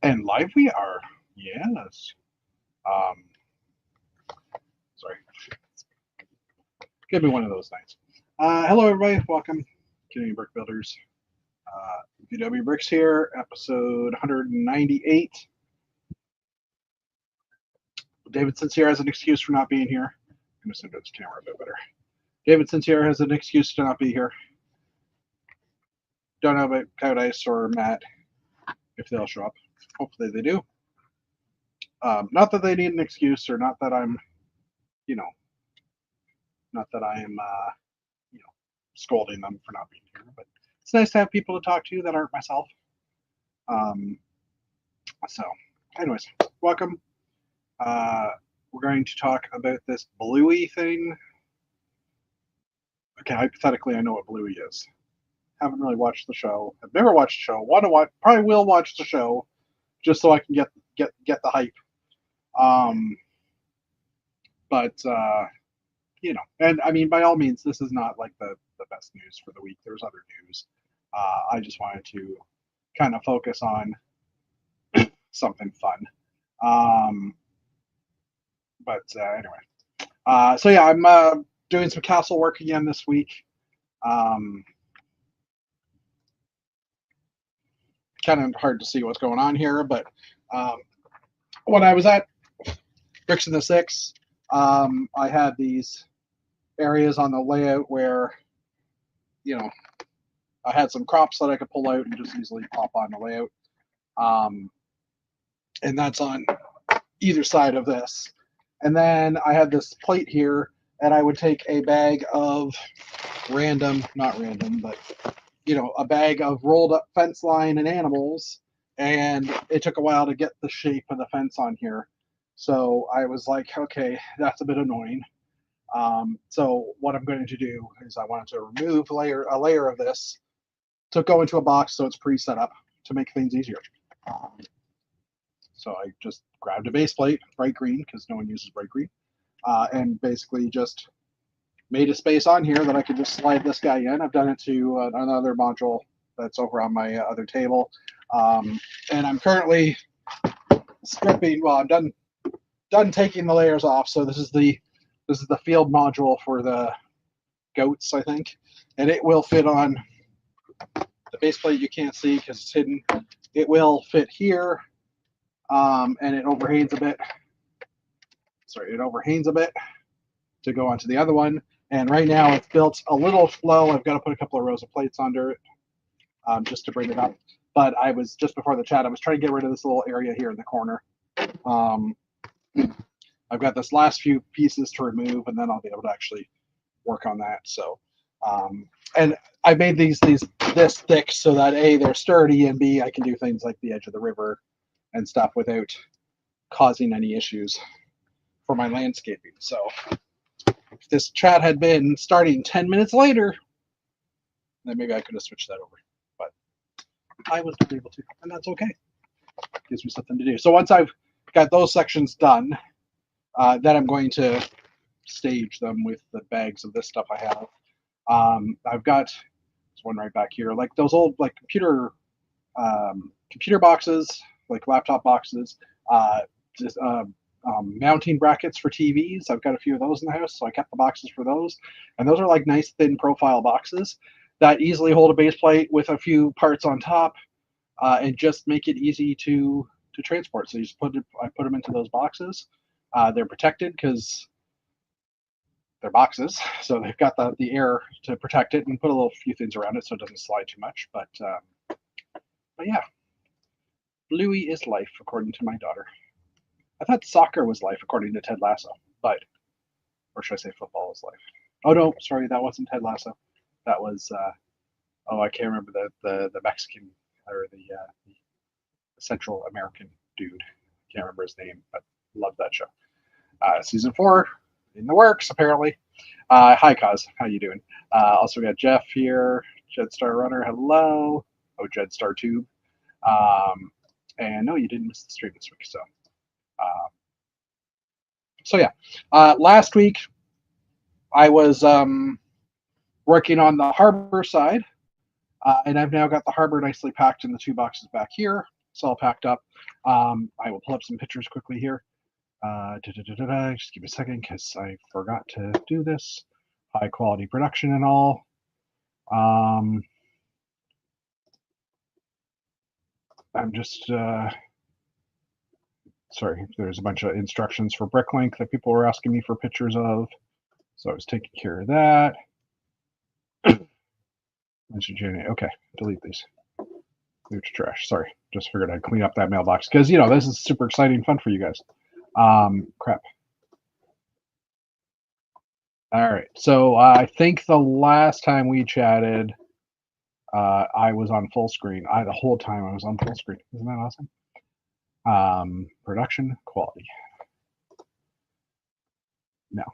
And live we are. Yes. Um, sorry. Give me one of those nights. Hello, everybody. Welcome, Canadian Brick Builders. VW Bricks here, episode 198. David Sincere has an excuse for not being here. I'm going to send this camera a bit better. David Sincere has an excuse to not be here. Don't know about Cowdice or Matt if they'll show up. Hopefully they do. Not that they need an excuse, or not that I'm, you know, not that I am, you know, scolding them for not being here. But it's nice to have people to talk to that aren't myself. Um, so, anyways, welcome. We're going to talk about this Bluey thing. Okay, hypothetically, I know what Bluey is. Haven't really watched the show. I've never watched the show. Want to watch? Probably will watch the show just so I can get the hype. Um, but you know, and I mean, by all means, this is not like the best news for the week. There's other news. I just wanted to kind of focus on something fun. Um, but anyway, so yeah, I'm doing some castle work again this week. Um, kind of hard to see what's going on here, but um, when I was at Bricks in the Six, I had these areas on the layout where, you know, I had some crops that I could pull out and just easily pop on the layout. Um, and that's on either side of this. And then I had this plate here, and I would take a bag of not random, but you know, a bag of rolled up fence line and animals, and it took a while to get the shape of the fence on here. So I was like, okay, that's a bit annoying. So what I'm going to do is I wanted to remove a layer of this to go into a box so it's pre-set up to make things easier. Um, so I just grabbed a base plate, bright green, because no one uses bright green, and basically just made a space on here that I could just slide this guy in. I've done it to another module that's over on my other table. And I'm currently stripping, well, I'm done taking the layers off. So this is the field module for the goats, I think. And it will fit on the base plate. You can't see because it's hidden. It will fit here. And it overhangs a bit. Sorry, it overhangs a bit to go onto the other one. And right now it's built a little low. I've got to put a couple of rows of plates under it just to bring it up. But I was, just before the chat, I was trying to get rid of this little area here in the corner. I've got this last few pieces to remove, and then I'll be able to actually work on that. So, and I made these this thick so that A, they're sturdy, and B, I can do things like the edge of the river and stuff without causing any issues for my landscaping. So if this chat had been starting 10 minutes later, then maybe I could have switched that over. But I was not able to, and that's okay. Gives me something to do. So once I've got those sections done, then I'm going to stage them with the bags of this stuff I have. I've got this one right back here, like those old like computer boxes, like laptop boxes, just mounting brackets for TVs. I've got a few of those in the house, so I kept the boxes for those. And those are like nice thin profile boxes that easily hold a base plate with a few parts on top, and just make it easy to transport. So you just I put them into those boxes. They're protected because they're boxes, so they've got the air to protect it, and put a little few things around it so it doesn't slide too much. But yeah, Bluey is life, according to my daughter. I thought soccer was life, according to Ted Lasso, but, or should I say football is life? Oh no, sorry, that wasn't Ted Lasso. That was I can't remember the Mexican or the Central American dude. Can't remember his name, but love that show. Season 4 in the works, apparently. Hi, Kaz. How you doing? Also, we got Jeff here. Jedstar Runner, hello. Oh, Jedstar Tube. And no, you didn't miss the stream this week. So yeah. Last week, I was working on the harbor side, and I've now got the harbor nicely packed in the 2 boxes back here. It's all packed up. I will pull up some pictures quickly here. Just give me a second because I forgot to do this. High quality production and all. I'm just sorry. There's a bunch of instructions for Bricklink that people were asking me for pictures of, so I was taking care of that. Okay, delete these. Move to trash. Sorry, just figured I'd clean up that mailbox because this is super exciting fun for you guys. Crap. All right, so I think the last time we chatted, I was on full screen. The whole time I was on full screen. Isn't that awesome? Production quality. No,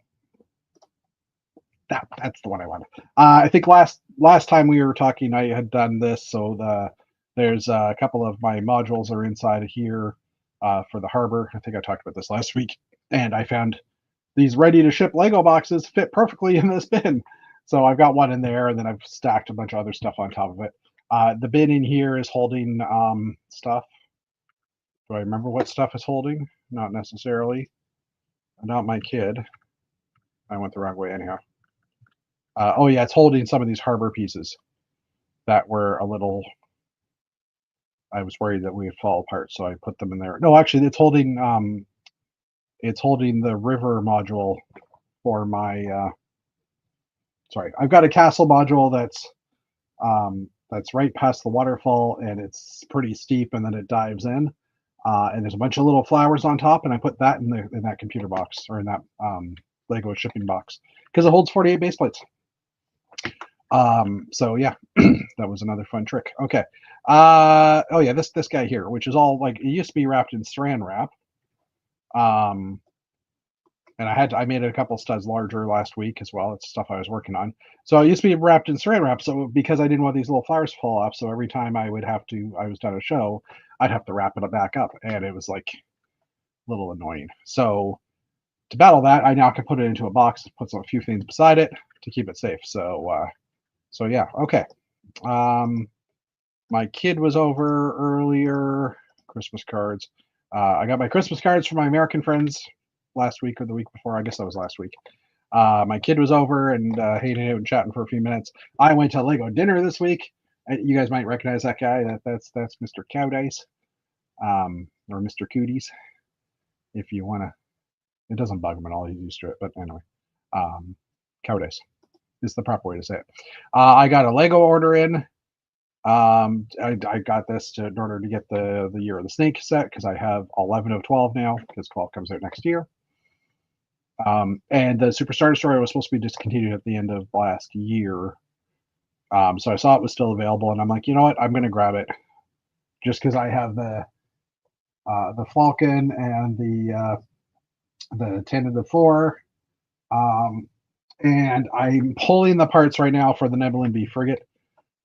that's the one I wanted. I think last time we were talking, I had done this. So there's a couple of my modules are inside of here for the harbor. I think I talked about this last week, and I found these ready to ship Lego boxes fit perfectly in this bin. So I've got one in there, and then I've stacked a bunch of other stuff on top of it. The bin in here is holding stuff. Do I remember what stuff is holding? Not necessarily. Not my kid. I went the wrong way anyhow. Oh yeah, it's holding some of these harbor pieces that were a little. I was worried that we would fall apart, so I put them in there. No, actually, it's holding the river module for my. Sorry, I've got a castle module that's right past the waterfall, and it's pretty steep, and then it dives in, and there's a bunch of little flowers on top, and I put that in that computer box, or in that Lego shipping box, because it holds 48 base plates. So yeah, that was another fun trick. Okay. Oh yeah, this guy here, which is all like, it used to be wrapped in saran wrap. And I made it a couple studs larger last week as well. It's stuff I was working on. So it used to be wrapped in saran wrap. So because I didn't want these little flowers to fall off, so every time I was done a show, I'd have to wrap it back up, and it was like a little annoying. So to battle that, I now can put it into a box, put a few things beside it to keep it safe. So yeah, okay. My kid was over earlier. Christmas cards. I got my Christmas cards from my American friends last week or the week before. I guess that was last week. My kid was over and hanging out and chatting for a few minutes. I went to Lego dinner this week. You guys might recognize that guy. That's Mr. Cowdice, or Mr. Cooties, if you want to. It doesn't bug him at all. He's used to it. But anyway, Cowdice is the proper way to say it. I got a Lego order in. I got this in order to get the Year of the Snake set, because I have 11 of 12 now, because 12 comes out next year. And the Super Starter Story was supposed to be discontinued at the end of last year. So I saw it was still available, and I'm like, you know what? I'm going to grab it, just because I have the Falcon and the 10 of the 4. And I'm pulling the parts right now for the Nebulin B frigate.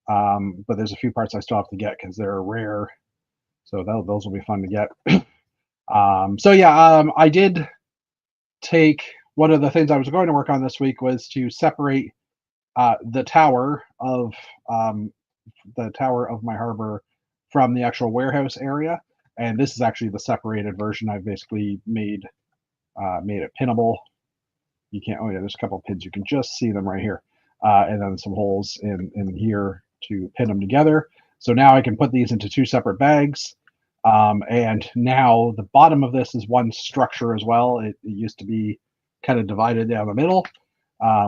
But there's a few parts I still have to get because they're rare, so those will be fun to get. So yeah, I did take, one of the things I was going to work on this week was to separate the tower of my harbor from the actual warehouse area, and this is actually the separated version. I've basically made it pinnable. You can't. Oh yeah, there's a couple of pins. You can just see them right here, and then some holes in here to pin them together. So now I can put these into 2 separate bags. And now the bottom of this is one structure as well. It used to be kind of divided down the middle,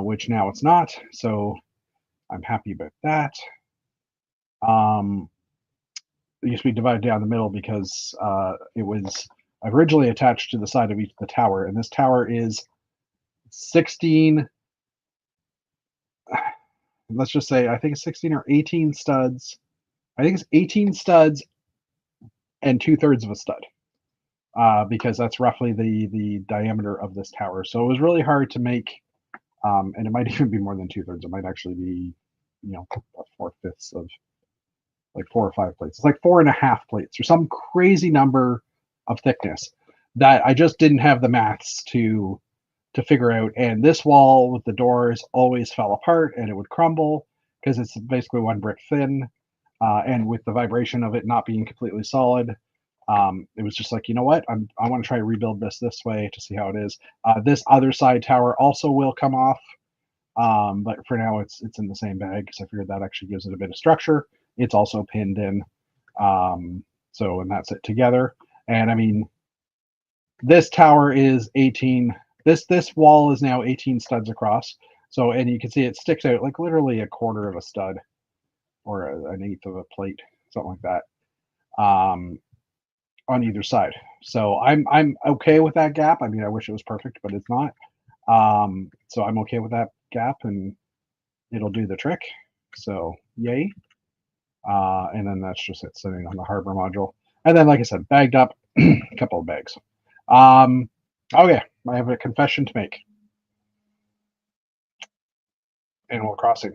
which now it's not. So I'm happy about that. It used to be divided down the middle because it was originally attached to the side of the tower. And this tower is 16, let's just say, I think it's 16 or 18 studs. I think it's 18 studs and 2/3 of a stud, because that's roughly the diameter of this tower. So it was really hard to make, and it might even be more than 2/3. It might actually be, 4/5 of, like 4 or 5 plates. It's like 4.5 plates, or some crazy number of thickness that I just didn't have the maths to figure out. And this wall with the doors always fell apart, and it would crumble because it's basically one brick thin. and with the vibration of it not being completely solid, it was just like, you know what, I want to try to rebuild this way to see how it is. This other side tower also will come off, but for now it's in the same bag because I figured that actually gives it a bit of structure. It's also pinned in, so and that's it together. And I mean, this tower is 18. This wall is now 18 studs across. So, and you can see it sticks out like literally a quarter of a stud or an eighth of a plate, something like that, on either side. So I'm okay with that gap. I mean, I wish it was perfect, but it's not. So I'm okay with that gap, and it'll do the trick. So yay. And then that's just it sitting on the harbor module. And then, like I said, bagged up, a couple of bags. Okay, I have a confession to make. Animal Crossing.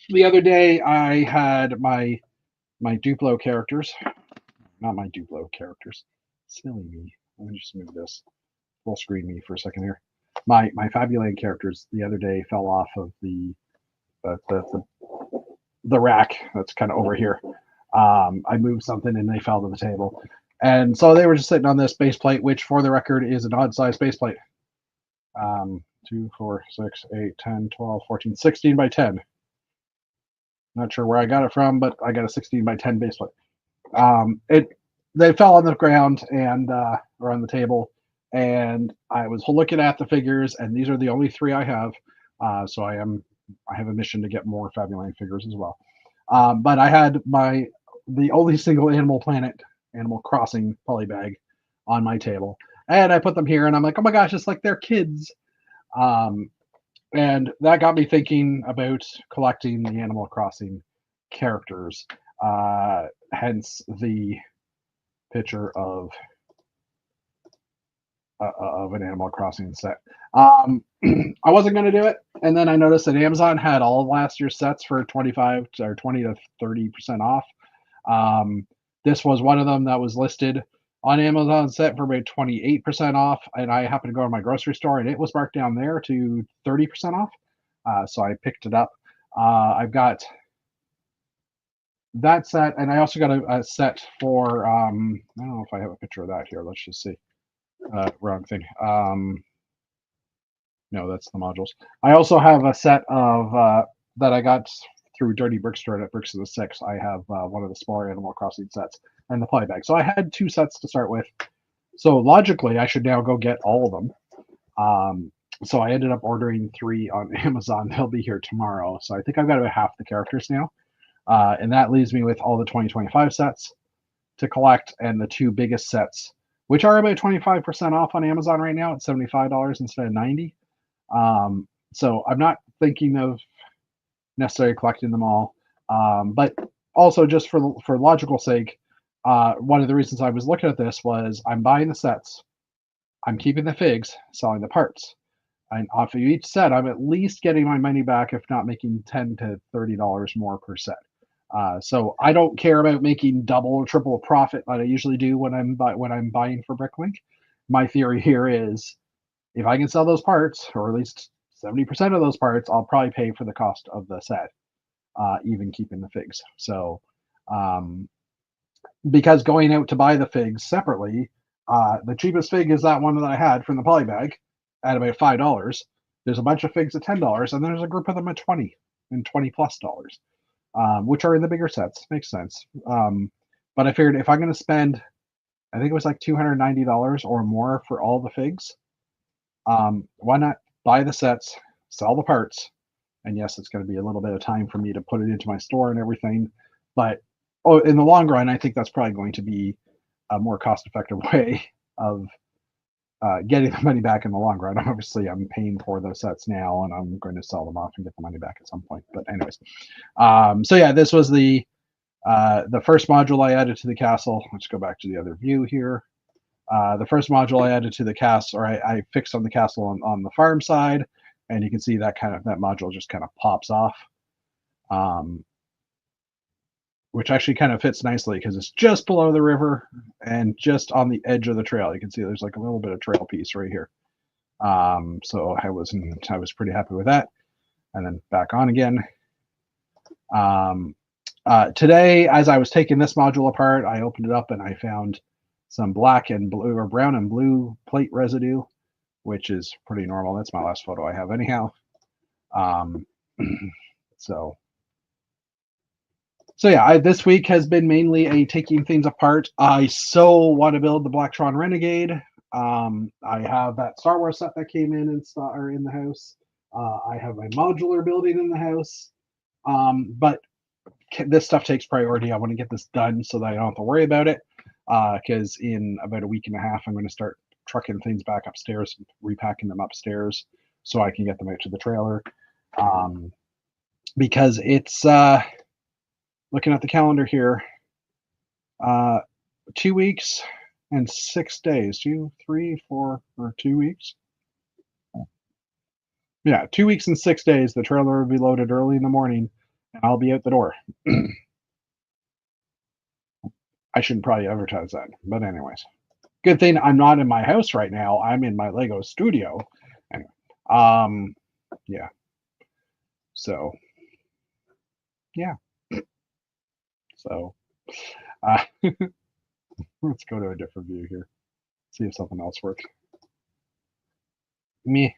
The other day, I had my Duplo characters. Not my Duplo characters. Silly me. Let me just move this. Full screen me for a second here. My Fabuland characters the other day fell off of the rack that's kind of over here. I moved something and they fell to the table. And so they were just sitting on this base plate, which for the record is an odd size base plate. 2, 4, 6, 8, 10, 12, 14, 16 by 10. Not sure where I got it from, but I got a 16 by 10 base plate. They fell on the ground and or on the table, and I was looking at the figures, and these are the only 3 I have. So I have a mission to get more Fabuland figures as well. But I had the only single Animal Crossing polybag on my table, and I put them here, and I'm like, oh my gosh, it's like they're kids. And that got me thinking about collecting the Animal Crossing characters. Hence the picture of an Animal Crossing set. I wasn't going to do it, and then I noticed that Amazon had all of last year's sets for 25 or 20 to 30% off. This was one of them that was listed on Amazon set for about 28% off, and I happened to go to my grocery store, and it was marked down there to 30% off. So I picked it up. I've got that set, and I also got a set for, I don't know if I have a picture of that here. Let's just see. Wrong thing. No, that's the modules. I also have a set of that I got through Dirty Brickstore at Bricks of the Six. I have one of the smaller Animal Crossing sets and the polybag. So I had 2 sets to start with. So logically, I should now go get all of them. So I ended up ordering 3 on Amazon. They'll be here tomorrow. So I think I've got about half the characters now. And that leaves me with all the 2025 sets to collect and the 2 biggest sets, which are about 25% off on Amazon right now at $75 instead of $90. So I'm not thinking of necessarily collecting them all, but also just for logical sake, one of the reasons I was looking at this was I'm buying the sets, I'm keeping the figs, selling the parts, and off of each set I'm at least getting my money back, if not making $10 to $30 more per set. So I don't care about making double or triple profit that I usually do when I'm buying for Bricklink. My theory here is, if I can sell those parts, or at least 70% of those parts, I'll probably pay for the cost of the set, even keeping the figs. So, because going out to buy the figs separately, the cheapest fig is that one that I had from the polybag at about $5. There's a bunch of figs at $10, and there's a group of them at $20 and $20+, which are in the bigger sets. Makes sense. But I figured if I'm going to spend, I think it was like $290 or more for all the figs, why not buy the sets, sell the parts? And yes, it's going to be a little bit of time for me to put it into my store and everything, but in the long run, I think that's probably going to be a more cost-effective way of getting the money back in the long run. Obviously, I'm paying for those sets now, and I'm going to sell them off and get the money back at some point. But anyways, so yeah, this was the first module I added to the castle. Let's go back to the other view here. The first module I added to the castle, or I fixed on the castle on the farm side, and you can see that module just kind of pops off, which actually kind of fits nicely because it's just below the river and just on the edge of the trail. You can see there's like a little bit of trail piece right here. So I was pretty happy with that. and then back on again. Today, as I was taking this module apart, I opened it up and I found some black and blue, or brown and blue plate residue, which is pretty normal. That's my last photo I have anyhow. So yeah, this week has been mainly a taking things apart. I so want to build the Blacktron Renegade. I have that Star Wars set that came in the house. I have my modular building in the house. But this stuff takes priority. I want to get this done so that I don't have to worry about it. Because in about a week and a half, I'm going to start trucking things back upstairs, repacking them upstairs so I can get them out to the trailer. Because it's, looking at the calendar here, 2 weeks and 6 days. 2, 3, 4, or 2 weeks. Yeah, 2 weeks and 6 days. The trailer will be loaded early in the morning, and I'll be out the door. I shouldn't probably advertise that, but anyways, good thing I'm not in my house right now. I'm in my Lego studio. Anyway, yeah. So, yeah. So, let's go to a different view here. See if something else works. Me.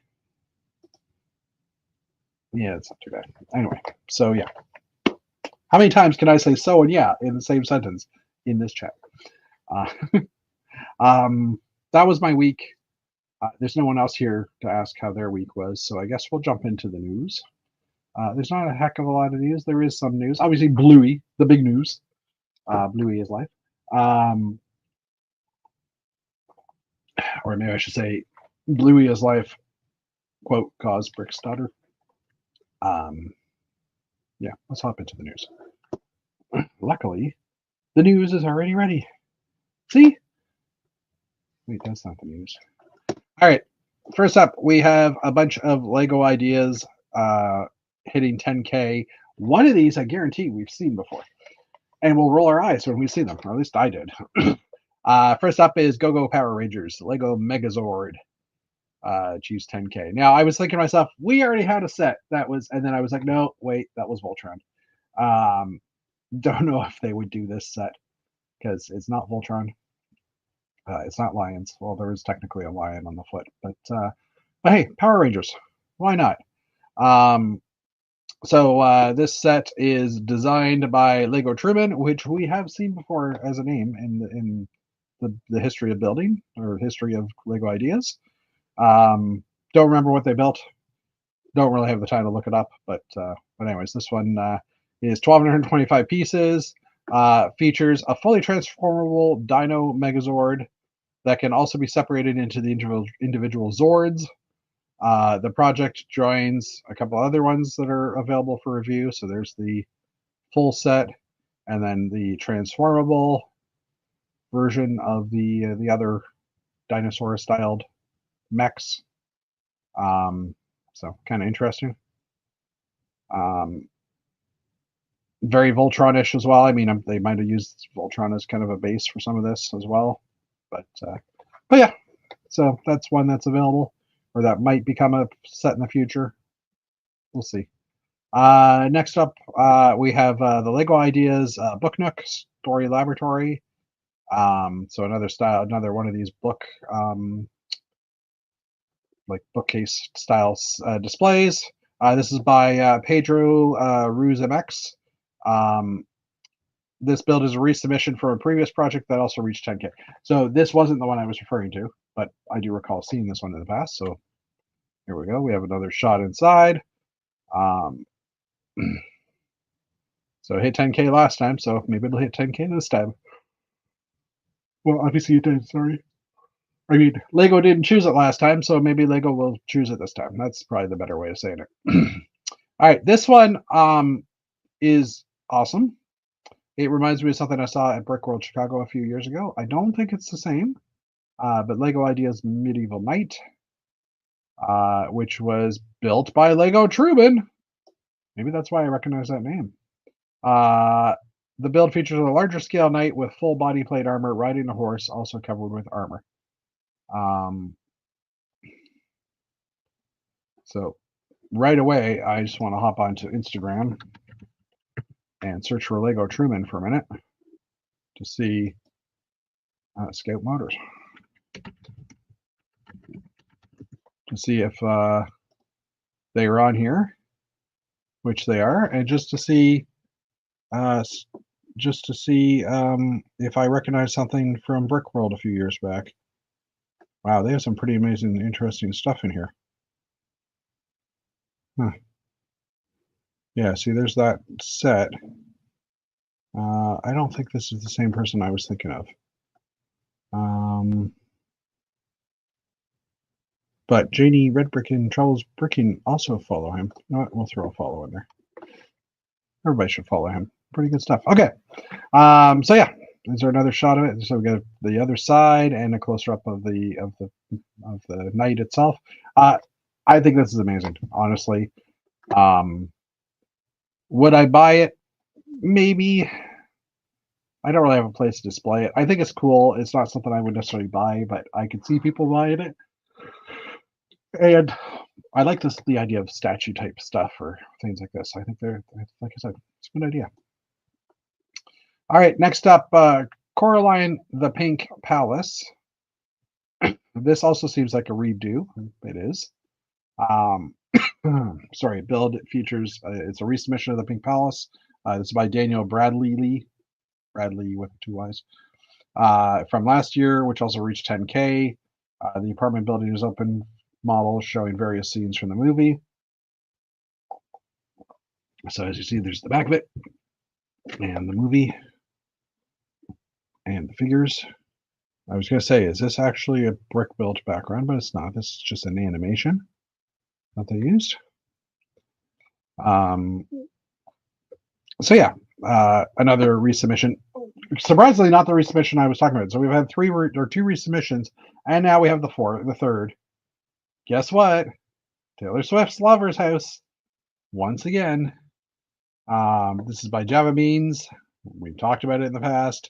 Yeah, it's not too bad. Anyway, so yeah. How many times can I say so and yeah in the same sentence in this chat? That was my week. There's no one else here to ask how their week was, so I guess we'll jump into the news. There's not a heck of a lot of news. There is some news. Obviously, Bluey, the big news. Bluey is life. Or maybe I should say, Bluey is life, quote, cause brick stutter. Yeah, let's hop into the news. Luckily, the news is already ready. See? Wait, that's not the news. All right. First up, we have a bunch of Lego ideas hitting 10K. One of these, I guarantee, we've seen before. And we'll roll our eyes when we see them, or at least I did. First up is Go-Go Power Rangers, Lego Megazord. Choose 10K. Now, I was thinking to myself, we already had a set that was, and then I was like, no, wait, that was Voltron. Don't know if they would do this set because it's not Voltron. It's not lions. Well, there is technically a lion on the foot, but hey, Power Rangers, why not? So this set is designed by Lego Truman, which we have seen before as a name in the history of building or history of Lego ideas. Don't remember what they built. Don't really have the time to look it up, but anyways, this one is 1,225 pieces. Features a fully transformable Dino Megazord that can also be separated into the individual Zords. The project joins a couple other ones that are available for review. So there's the full set, and then the transformable version of the other dinosaur-styled mechs. So kind of interesting. Very Voltron-ish as well. I mean, they might have used Voltron as kind of a base for some of this as well. But yeah, so that's one that's available, or that might become a set in the future. We'll see. Next up, we have the Lego Ideas Book Nook Story Laboratory. So another one of these book, like bookcase style displays. This is by Pedro Ruz MX. This build is a resubmission from a previous project that also reached 10K. So this wasn't the one I was referring to, but I do recall seeing this one in the past. So here we go. We have another shot inside. So it hit 10K last time, so maybe it'll hit 10K this time. Well, obviously it did, sorry. I mean, Lego didn't choose it last time, so maybe Lego will choose it this time. That's probably the better way of saying it. All right, this one is awesome. It reminds me of something I saw at Brick World Chicago a few years ago. I don't think it's the same, but Lego Ideas Medieval Knight, which was built by Lego Truman. Maybe that's why I recognize that name. The build features a larger scale knight with full body plate armor, riding a horse, also covered with armor. So right away, I just want to hop onto Instagram and search for Lego Truman for a minute to see Scout Motors, to see if they are on here, which they are, and just to see if I recognize something from Brick World a few years back. Wow, they have some pretty amazing, interesting stuff in here. Huh. Yeah, see, there's that set. I don't think this is the same person I was thinking of. But Janie Redbrick and Charles Bricking also follow him. You know what? We'll throw a follow in there. Everybody should follow him. Pretty good stuff. Okay. So yeah, is there another shot of it? So we got the other side and a closer up of the knight itself. I think this is amazing, honestly. Would I buy it? Maybe. I don't really have a place to display it. I think it's cool. It's not something I would necessarily buy, but I could see people buying it. And I like the idea of statue type stuff or things like this. I think they're, like I said, it's a good idea. All right, next up, Coraline the Pink Palace. This also seems like a redo. It is. Sorry, build features. It's a resubmission of the Pink Palace. This is by Daniel Bradley with 2 Y's. From last year, which also reached 10K. The apartment building is open model showing various scenes from the movie. So as you see, there's the back of it and the movie and the figures. I was going to say, is this actually a brick built background? But it's not. This is just an animation that they used. So yeah, another resubmission. Surprisingly, not the resubmission I was talking about. So we've had 2 resubmissions, and now we have the third. Guess what? Taylor Swift's Lover's House. Once again. This is by Java Beans. We've talked about it in the past.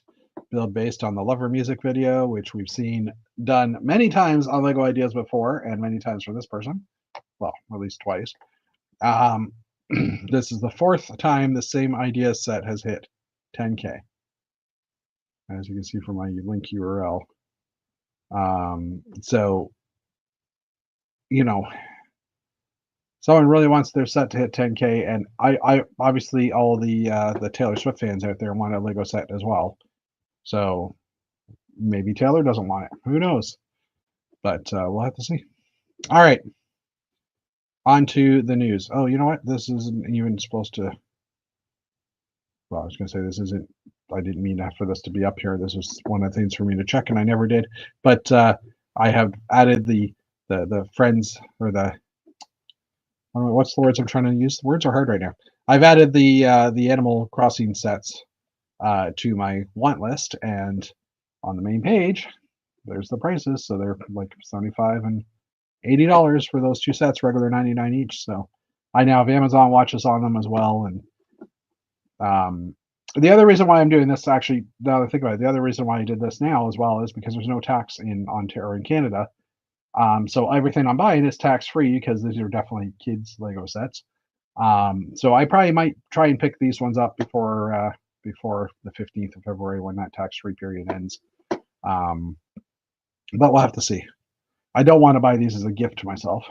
Build based on the Lover music video, which we've seen done many times on LEGO Ideas before, and many times for this person. Well, at least twice. This is the 4th time the same idea set has hit 10K. As you can see from my link URL. So, you know, someone really wants their set to hit 10K, and I obviously all the Taylor Swift fans out there want a Lego set as well. So maybe Taylor doesn't want it. Who knows? But we'll have to see. All right. On to the news. Oh, you know what? This isn't even supposed to. Well, I was going to say this isn't. I didn't mean for this to be up here. This was one of the things for me to check, and I never did. But I have added the friends or the. I don't know what's the words I'm trying to use. The words are hard right now. I've added the Animal Crossing sets to my want list, and on the main page, there's the prices. So they're like $75 and $80 for those 2 sets, regular $99 each. So I now have Amazon watches on them as well. And the other reason why I'm doing this, actually, now that I think about it, the other reason why I did this now as well is because there's no tax in Ontario, in Canada. So everything I'm buying is tax free because these are definitely kids Lego sets. So I probably might try and pick these ones up before the 15th of February when that tax free period ends. But we'll have to see. I don't want to buy these as a gift to myself,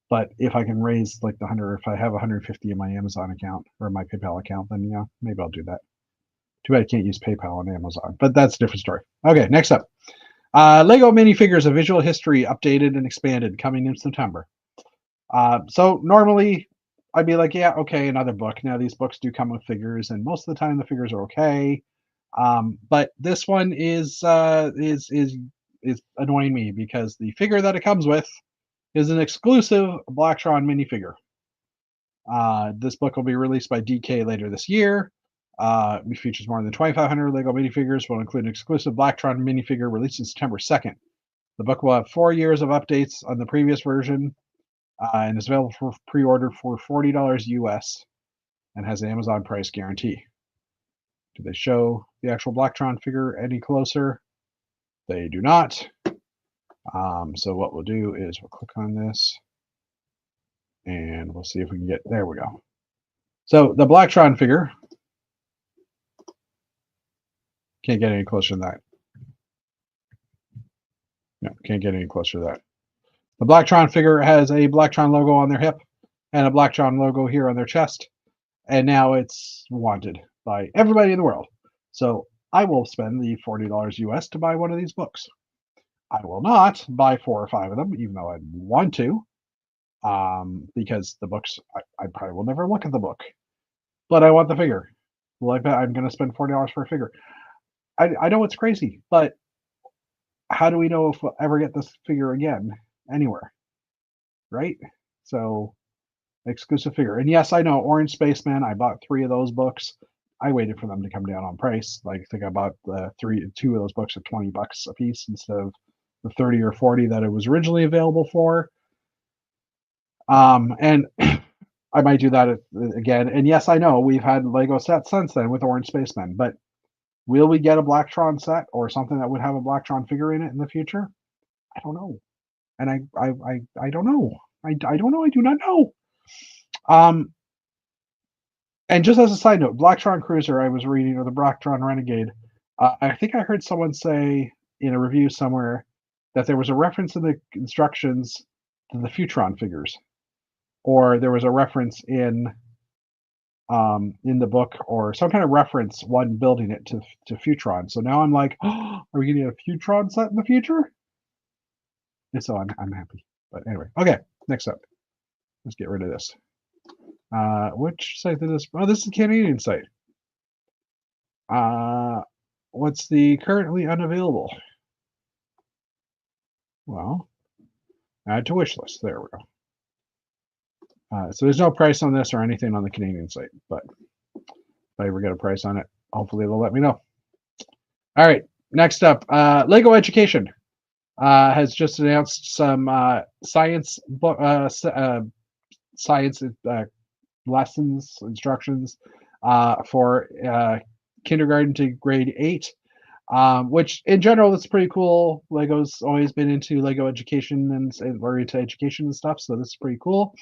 but if I can raise like the 100, if I have 150 in my Amazon account or my PayPal account, then yeah, maybe I'll do that. Too bad I can't use PayPal on Amazon, but that's a different story. Okay, next up. Lego minifigures of visual history updated and expanded coming in September. So normally I'd be like, yeah, okay, another book. Now these books do come with figures, and most of the time the figures are okay. But this one is annoying me because the figure that it comes with is an exclusive Blacktron minifigure. This book will be released by DK later this year. It features more than 2,500 Lego minifigures. Will include an exclusive Blacktron minifigure released on September 2nd. The book will have 4 years of updates on the previous version, and is available for pre-order for $40 US, and has an Amazon price guarantee. Do they show the actual Blacktron figure any closer? They do not. So what we'll do is we'll click on this. And we'll see if we can get, there we go. So the Blacktron figure, can't get any closer than that. No, can't get any closer to that. The Blacktron figure has a Blacktron logo on their hip and a Blacktron logo here on their chest. And now it's wanted by everybody in the world. So I will spend the $40 US to buy one of these books. I will not buy 4 or 5 of them, even though I'd want to, because the books, I probably will never look at the book. But I want the figure. Well, I bet I'm going to spend $40 for a figure. I know it's crazy, but how do we know if we'll ever get this figure again anywhere? Right? So, exclusive figure. And yes, I know Orange Spaceman. I bought 3 of those books. I waited for them to come down on price. Like, I think I bought 2 of those books at $20 a piece instead of the 30 or 40 that it was originally available for. And I might do that again. And yes, I know we've had Lego sets since then with Orange Spaceman, but will we get a Blacktron set or something that would have a Blacktron figure in it in the future? I don't know. And I don't know. I don't know. I do not know. And just as a side note, Blacktron Cruiser I was reading, or the Blacktron Renegade, I think I heard someone say in a review somewhere that there was a reference in the instructions to the Futron figures, or there was a reference in the book, or some kind of reference one building it to Futron. So now I'm like, oh, are we getting a Futron set in the future? And so I'm happy. But anyway, okay, next up. Let's get rid of this. Which site is this? Oh, this is the Canadian site. What's the currently unavailable? Well, add to wish list. There we go. So there's no price on this or anything on the Canadian site, but if I ever get a price on it, hopefully they'll let me know. All right, next up, Lego Education has just announced some science lessons, instructions for kindergarten to grade 8, which in general is pretty cool. Lego's always been into Lego education and or into education and stuff, so this is pretty cool.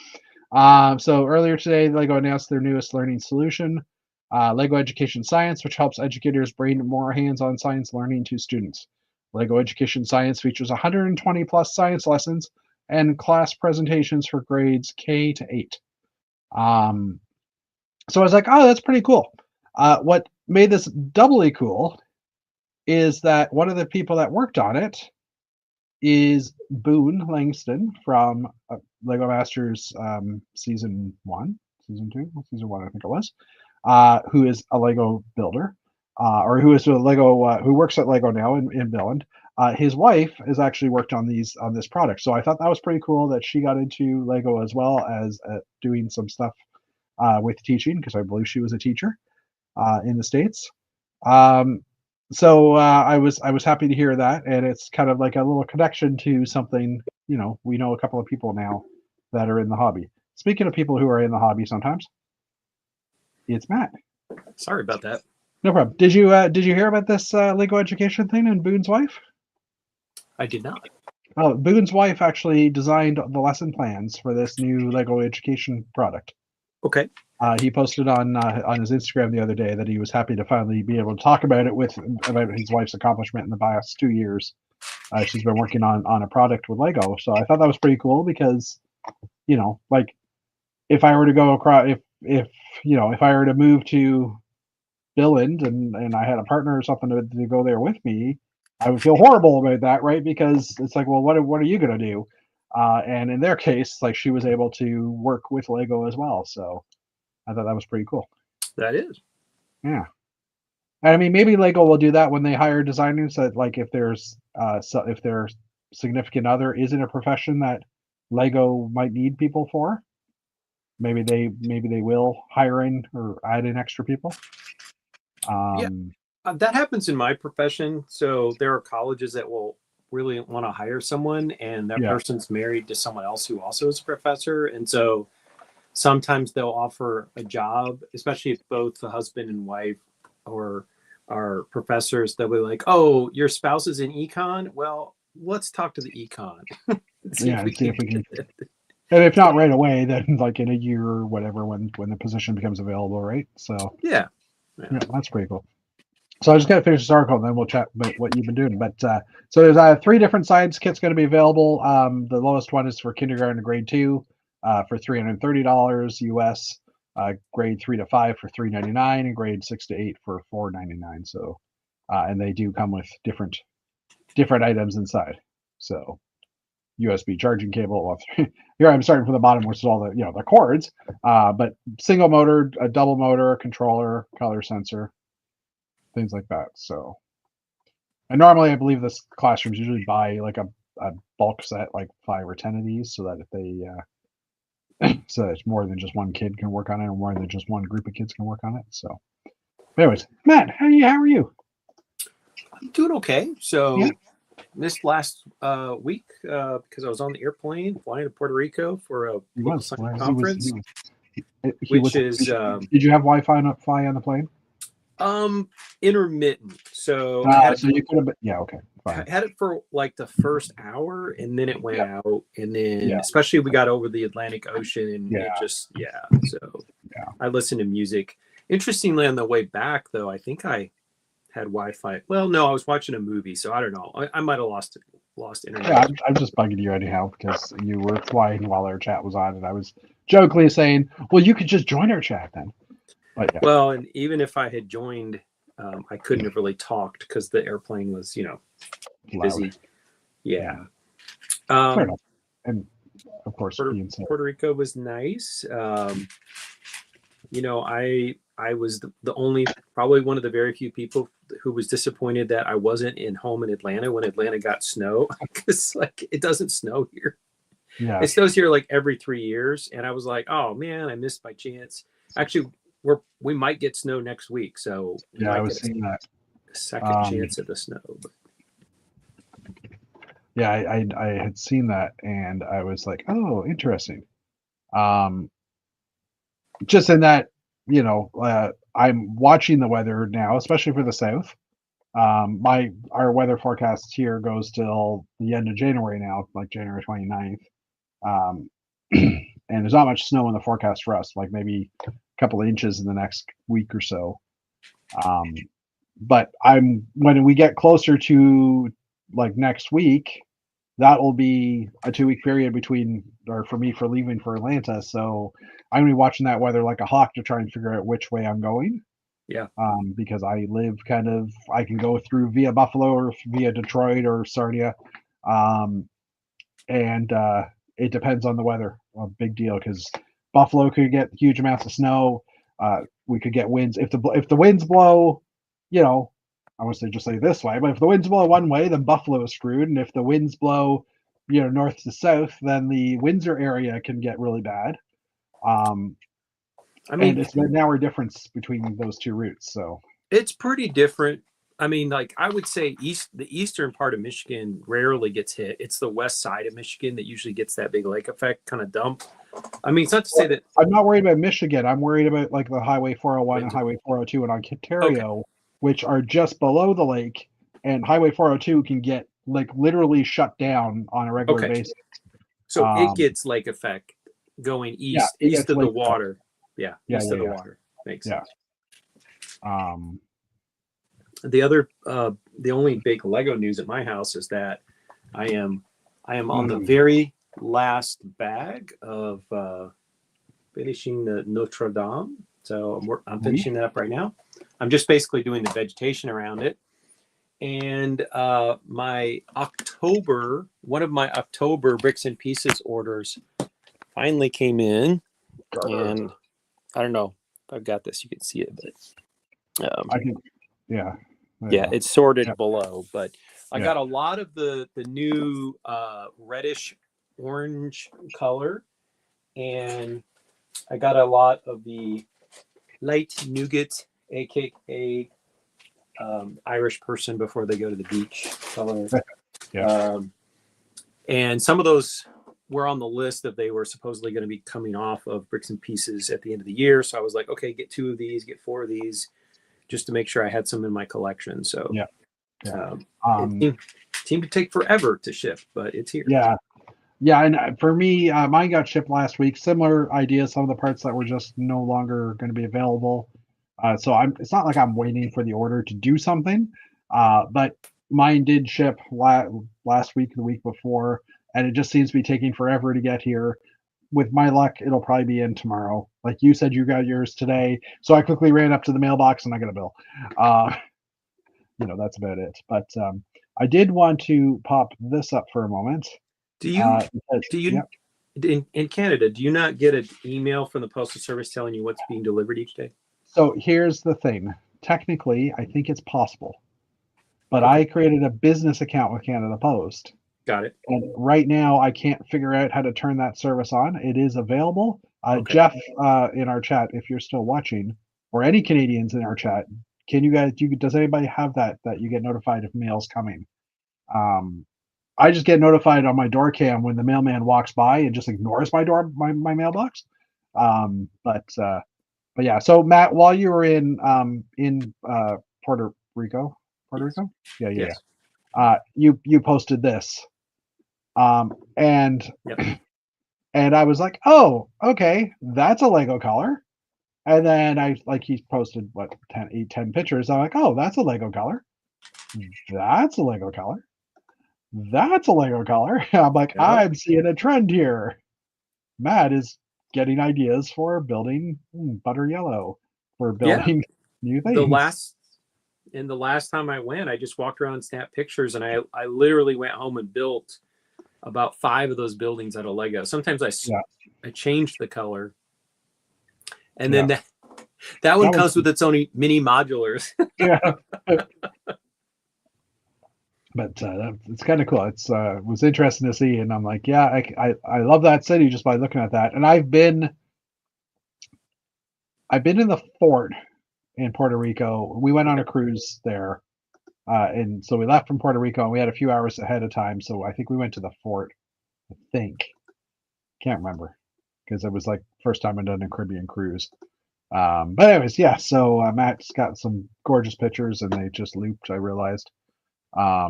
So earlier today, Lego announced their newest learning solution, Lego Education Science, which helps educators bring more hands-on science learning to students. Lego Education Science features 120 plus science lessons and class presentations for grades K to 8. So I was like, oh, that's pretty cool. What made this doubly cool is that one of the people that worked on it is Boone Langston from Lego Masters season 1, season 2, season 1, I think it was, who is a Lego builder, or who is a Lego, who works at Lego now in Billund. His wife has actually worked on this product, so I thought that was pretty cool that she got into Lego as well as doing some stuff with teaching, because I believe she was a teacher in the States. So I was happy to hear that, and it's kind of like a little connection to something. You know, we know a couple of people now that are in the hobby. Speaking of people who are in the hobby, sometimes it's Matt. Sorry about that. No problem. Did you hear about this Lego education thing and Boone's wife? I did not. Oh, Boone's wife actually designed the lesson plans for this new Lego education product. Okay. He posted on his Instagram the other day that he was happy to finally be able to talk about it about his wife's accomplishment in the past 2 years. She's been working on a product with Lego, so I thought that was pretty cool because, you know, like if I were to go across, if I were to move to Billund and I had a partner or something to go there with me, I would feel horrible about that, right? Because it's like, well, what are you gonna do? And in their case, like she was able to work with Lego as well, so I thought that was pretty cool. That is. Yeah. And I mean, maybe Lego will do that when they hire designers. That like if if their significant other is in a profession that Lego might need people for, maybe they will hire in or add in extra people. That happens in my profession. So there are colleges that will really want to hire someone, and that person's married to someone else who also is a professor, and so sometimes they'll offer a job, especially if both the husband and wife or are professors. They'll be like, "Oh, your spouse is in econ. Well, let's talk to the econ." See if we can. And if not right away, then like in a year or whatever, when the position becomes available, right? So Yeah. yeah, that's pretty cool. So I just got to finish this article, and then we'll chat about what you've been doing. But so there's 3 different science kits going to be available. The lowest one is for kindergarten to grade 2 for $330 US. Grade 3 to 5 for $399, and grade 6 to 8 for $499. So, and they do come with different items inside. So USB charging cable. Well, here I'm starting from the bottom, which is all the the cords. But single motor, a double motor, a controller, color sensor, things like that. So, and normally I believe this classrooms usually buy like a bulk set, like 5 or 10 of these, so that if they so that it's more than just one kid can work on it, or more than just one group of kids can work on it. So, anyways, Matt, how are you? I'm doing okay. So Yeah. this last week, because I was on the airplane flying to Puerto Rico for a local science conference, which is did you have Wi-Fi on the plane? Intermittent. So I had So you could have, yeah, okay, fine. I had it for like the first hour, and then it went out, and then Yeah. especially we got over the Atlantic Ocean, and Yeah. it just So I listened to music. Interestingly, on the way back though, I think I had Wi-Fi. Well, no, I was watching a movie, so I don't know. I might have lost internet. Yeah, I'm just bugging you anyhow because you were flying while our chat was on, and I was jokingly saying, "Well, you could just join our chat then." But yeah. Well, and even if I had joined, I couldn't have really talked because the airplane was, busy. Loud. Yeah. Fair enough. And of course, Puerto Rico was nice. I was the only, probably one of the very few people who was disappointed that I wasn't home in Atlanta when Atlanta got snow, because like it doesn't snow here. Yeah. It snows here like every 3 years, and I was like, oh man, I missed my chance. Actually, we might get snow next week, so yeah, I was seeing that second chance at the snow. But. Yeah, I had seen that, and I was like, oh, interesting. Just in that, I'm watching the weather now, especially for the South. Our weather forecast here goes till the end of January now, like January 29th. And there's not much snow in the forecast for us, like maybe a couple of inches in the next week or so. But when we get closer to like next week, that will be a 2-week period for me for leaving for Atlanta. So I'm gonna be watching that weather like a hawk to try and figure out which way I'm going. Yeah. Because I live I can go through via Buffalo or via Detroit or Sarnia. And it depends on the weather. A big deal, because Buffalo could get huge amounts of snow. We could get winds. If the winds blow, I want to just say this way, but if the winds blow one way, then Buffalo is screwed. And if the winds blow, north to south, then the Windsor area can get really bad. And it's an hour difference between those two routes. So it's pretty different. I mean, like I would say the eastern part of Michigan rarely gets hit. It's the west side of Michigan that usually gets that big lake effect kind of dump. I mean, it's not to say that I'm not worried about Michigan. I'm worried about like the Highway 401 and Highway 402 in Ontario, which are just below the lake, and Highway 402 can get like literally shut down on a regular basis. So it gets lake effect going east of the water. Yeah, east of the water. Makes sense. The only big Lego news at my house is that I am on the very last bag of finishing the Notre Dame. So I'm finishing that up right now. I'm just basically doing the vegetation around it. And one of my October bricks and pieces orders finally came in. And I don't know if I've got this, you can see it, but I can, yeah. It's sorted below, but I got a lot of the new reddish orange color, and I got a lot of the light nougat, aka Irish person before they go to the beach color. And some of those were on the list that they were supposedly going to be coming off of bricks and pieces at the end of the year. So I was like, okay, get 2 of these, get 4 of these, just to make sure I had some in my collection. So it seemed to take forever to ship, but it's here. Yeah. Yeah, and for me, mine got shipped last week. Similar idea. Some of the parts that were just no longer going to be available. So it's not like I'm waiting for the order to do something. But mine did ship last week, the week before, and it just seems to be taking forever to get here. With my luck, it'll probably be in tomorrow. Like you said, you got yours today, so I quickly ran up to the mailbox and I got a bill. Uh, that's about it. But I did want to pop this up for a moment. Do you Because, do you yeah. in Canada, do you not get an email from the Postal Service telling you what's being delivered each day? So here's the thing. Technically, I think it's possible, but Okay. I created a business account with Canada Post. Got it. And right now, I can't figure out how to turn that service on. It is available. Okay. Jeff, in our chat, if you're still watching, or any Canadians in our chat, can you guys? Does anybody have that you get notified if mail's coming? I just get notified on my door cam when the mailman walks by and just ignores my mailbox. But yeah. So Matt, while you were in Puerto Rico, Yes. yeah. Yes. You posted this, and Yep. and I was like, oh, okay, that's a Lego color. And then he posted what 10 pictures. I'm like, oh, that's a Lego color. That's a Lego color. That's a Lego color. I'm like, Yep. I'm seeing a trend here. Matt is getting ideas for building butter yellow, for building new The things. last time I went, I just walked around and snapped pictures, and I literally went home and built about 5 of those buildings out of Lego. Sometimes I changed the color, and then that one comes with its own mini modulars. Yeah. But it's kind of cool. It was interesting to see, and I'm like, yeah, I love that city just by looking at that. And I've been in the fort in Puerto Rico. We went on a cruise there, and so we left from Puerto Rico, and we had a few hours ahead of time. So I think we went to the fort. I think, can't remember, because it was like first time I'd done a Caribbean cruise. But anyways, yeah. So Matt's got some gorgeous pictures, and they just looped. I realized. But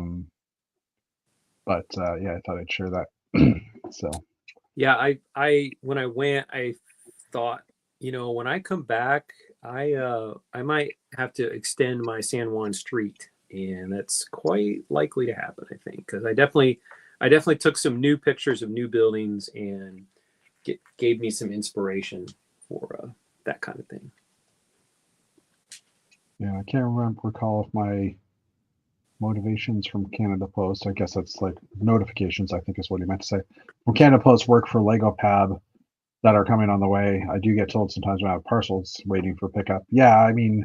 yeah, I thought I'd share that. So yeah, I when I went, I thought, when I come back, I might have to extend my San Juan street, and that's quite likely to happen, I think, because I definitely took some new pictures of new buildings and gave me some inspiration for that kind of thing. Yeah, I can't recall if my motivations from Canada Post. I guess that's like notifications, I think is what he meant to say. From Canada Post work for Lego Pab that are coming on the way. I do get told sometimes when I have parcels waiting for pickup. Yeah, I mean,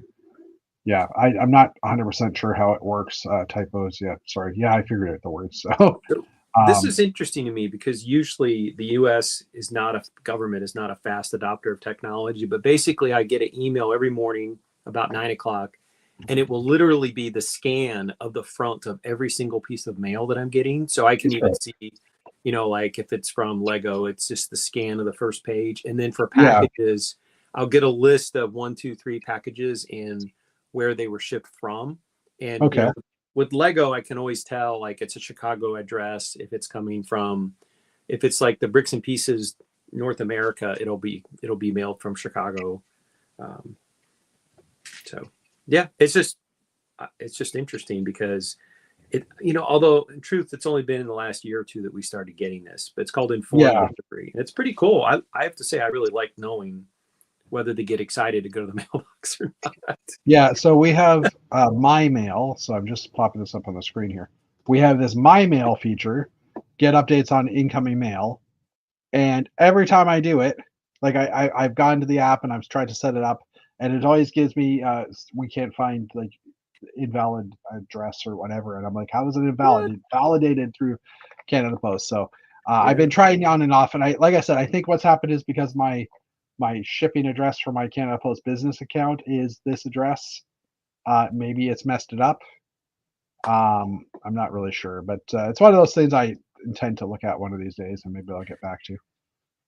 yeah, I'm not 100% sure how it works. Typos yet. Sorry. Yeah, I figured out the words. So this is interesting to me because usually the U.S. government is not a fast adopter of technology, but basically I get an email every morning about 9:00, and it will literally be the scan of the front of every single piece of mail that I'm getting. So I can even see, like if it's from Lego, it's just the scan of the first page. And then for packages, I'll get a list of 1, 2, 3 packages and where they were shipped from. And, with Lego, I can always tell, like, it's a Chicago address. If it's coming from, if it's like the Bricks and Pieces North America, it'll be mailed from Chicago. So yeah, it's just interesting because although in truth, it's only been in the last year or two that we started getting this, but it's called informed delivery. And it's pretty cool. I have to say, I really like knowing whether they get excited to go to the mailbox or not. Yeah, so we have My Mail. So I'm just popping this up on the screen here. We have this My Mail feature, get updates on incoming mail. And every time I do it, like I've gone to the app and I've tried to set it up, and it always gives me, we can't find like invalid address or whatever. And I'm like, how is it invalid? It's validated through Canada Post. So I've been trying on and off. And like I said, I think what's happened is because my shipping address for my Canada Post business account is this address. Maybe it's messed it up. I'm not really sure, but it's one of those things I intend to look at one of these days, and maybe I'll get back to.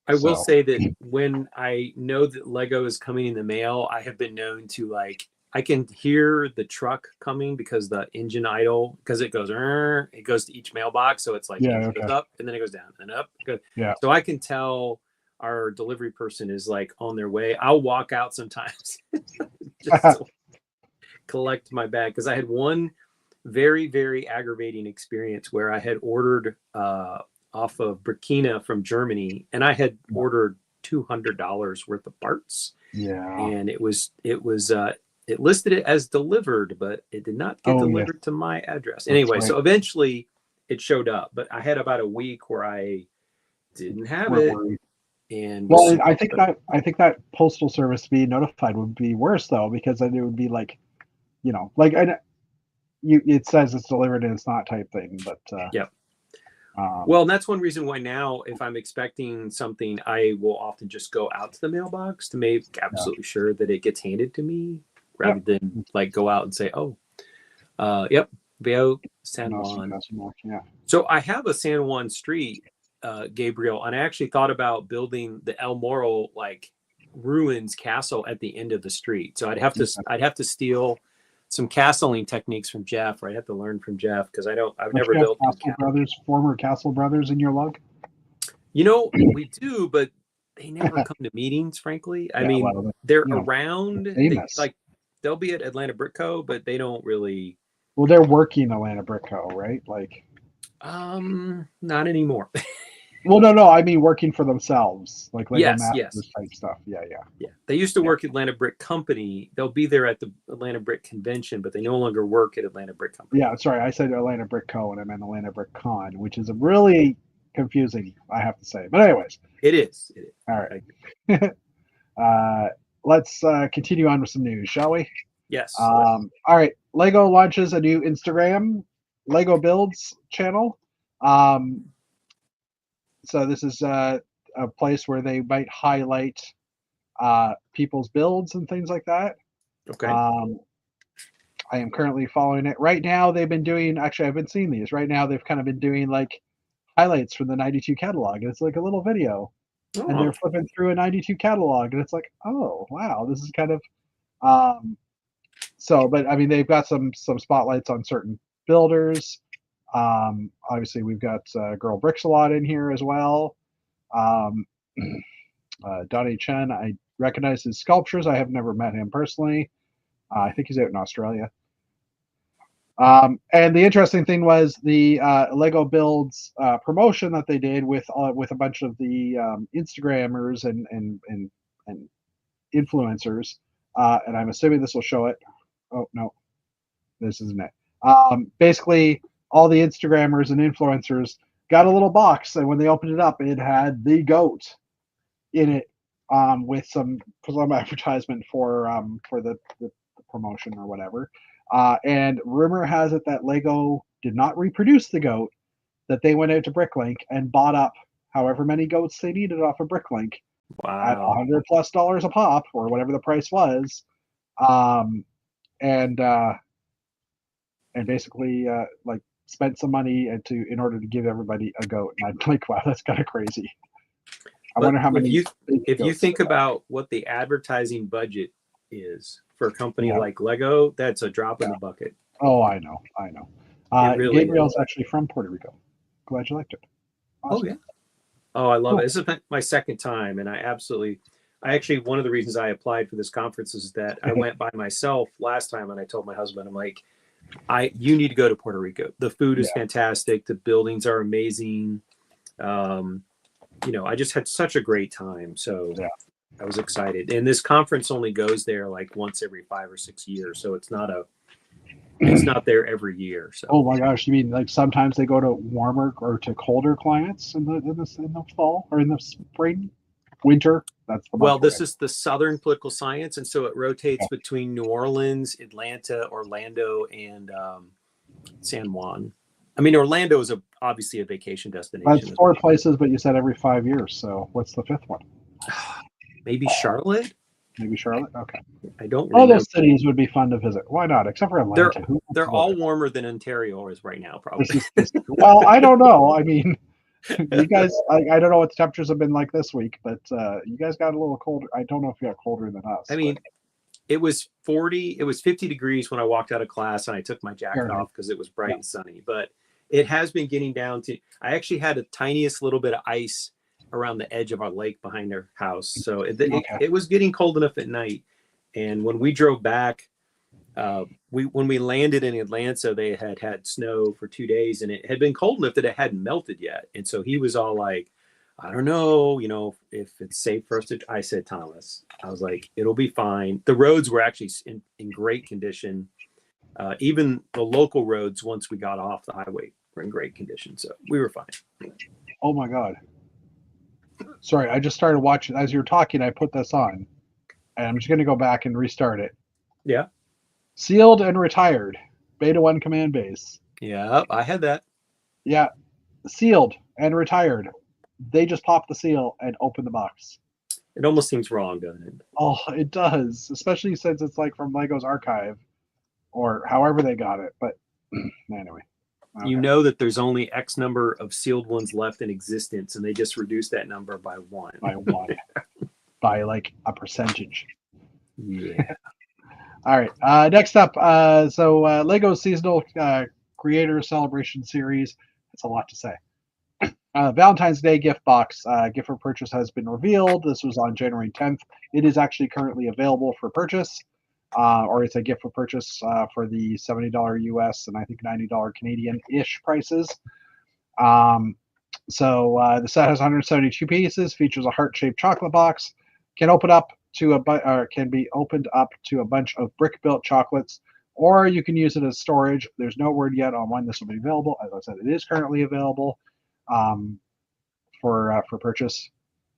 I will say that when I know that Lego is coming in the mail, I have been known to like I can hear the truck coming because the engine idle, because it goes to each mailbox. So it's like it goes up and then it goes down and up. Yeah. So I can tell our delivery person is like on their way. I'll walk out sometimes just to collect my bag, because I had one very, very aggravating experience where I had ordered off of Burkina from Germany, and I had ordered $200 worth of parts. Yeah. And it listed it as delivered, but it did not get delivered to my address. Anyway, so eventually it showed up, but I had about a week where I didn't have it. And I think that postal service being notified would be worse though, because then it would be like, like it says it's delivered and it's not type thing, but yeah. Well, and that's one reason why now, if I'm expecting something, I will often just go out to the mailbox to make absolutely sure that it gets handed to me, rather than like go out and say, Veo San Juan. Yeah. So I have a San Juan street, Gabriel, and I actually thought about building the El Moro like ruins castle at the end of the street. So I'd have to steal some castling techniques from Jeff, or I'd have to learn from Jeff, because I've never built former Castle brothers in your lug. We do, but they never come to meetings, frankly. I mean, they're around. They'll be at Atlanta Brick Co., but they don't really. Well, they're working Atlanta Brick Co., right? Like, not anymore. Well, no. I mean, working for themselves, like Lego Masters type stuff. Yeah. They used to work at Atlanta Brick Company. They'll be there at the Atlanta Brick Convention, but they no longer work at Atlanta Brick Company. Yeah, sorry, I said Atlanta Brick Co. and I meant Atlanta Brick Con, which is really confusing, I have to say. But anyways, it is. All right. Let's continue on with some news, shall we? Yes. All right. Lego launches a new Instagram, Lego Builds channel. So this is a place where they might highlight people's builds and things like that. Okay. I am currently following it. Right now, they've been doing, actually, I've been seeing these. Right now, they've kind of been doing like highlights from the 92 catalog. It's like a little video. Oh. And they're flipping through a 92 catalog. And it's like, oh, wow, this is kind of, but I mean, they've got some spotlights on certain builders. Obviously, we've got Girl Bricks a lot in here as well. Donnie Chen, I recognize his sculptures. I have never met him personally. I think he's out in Australia. And the interesting thing was the Lego Builds promotion that they did with a bunch of the Instagrammers and influencers. And I'm assuming this will show it. Oh no, this isn't it. Basically, all the Instagrammers and influencers got a little box, and when they opened it up, it had the goat in it, with some advertisement for the promotion or whatever. And rumor has it that Lego did not reproduce the goat, that they went out to Bricklink and bought up however many goats they needed off of Bricklink at $100+ a pop, or whatever the price was, and basically like spent some money in order to give everybody a goat. And I'm like, wow, that's kind of crazy. I wonder how many. If you think about what the advertising budget is for a company like Lego, that's a drop in the bucket. Oh, I know. Really Gabriel's actually from Puerto Rico. Glad you liked it. Awesome. Oh, yeah. Oh, I love it. This is my second time, and I actually, one of the reasons I applied for this conference is that I went by myself last time, and I told my husband, I'm like, you need to go to Puerto Rico. The food is fantastic. The buildings are amazing. I just had such a great time. So I was excited. And this conference only goes there like once every 5 or 6 years. So it's not there every year. So. Oh my gosh. You mean like sometimes they go to warmer or to colder climates in the fall or in the spring, winter? This is the Southern Political Science. And so it rotates between New Orleans, Atlanta, Orlando, and San Juan. I mean, Orlando is obviously a vacation destination. That's 4 places, but you said every 5 years. So what's the 5th one? Maybe Charlotte? Maybe Charlotte? Okay. I don't All those cities would be fun to visit. Why not? Except for Atlanta. They're all warmer than Ontario is right now, probably. Well, I don't know. I mean, you guys, I don't know what the temperatures have been like this week, but you guys got a little colder. I don't know if you got colder than us. I mean, It was 50 degrees when I walked out of class, and I took my jacket off because it was bright and sunny. But it has been getting down to, I actually had the tiniest little bit of ice around the edge of our lake behind our house. So it was getting cold enough at night. And when we drove back, when we landed in Atlanta, they had snow for 2 days, and it had been cold enough that it hadn't melted yet. And so he was all like, I don't know, if it's safe for us to. I said, Thomas, I was like, it'll be fine. The roads were actually in great condition. Even the local roads, once we got off the highway, were in great condition. So we were fine. Oh my God. Sorry, I just started watching. As you were talking, I put this on. And I'm just going to go back and restart it. Yeah. Sealed and retired. Beta 1 command base. Yeah, I had that. Yeah. Sealed and retired. They just pop the seal and open the box. It almost seems wrong, doesn't it? Oh, it does. Especially since it's like from Lego's archive or however they got it. But anyway. Okay. You know that there's only X number of sealed ones left in existence, and they just reduced that number by 1. By 1. By like a percentage. Yeah. All right. Next up, Lego seasonal creator celebration series. That's a lot to say. Valentine's Day gift box. Gift for purchase has been revealed. This was on January 10th. It is actually currently available for purchase, or it's a gift for purchase for the $70 US and I think $90 Canadian-ish prices. The set has 172 pieces. Features a heart-shaped chocolate box. Can be opened up to a bunch of brick-built chocolates, or you can use it as storage. There's no word yet on when this will be available. As I said, it is currently available for purchase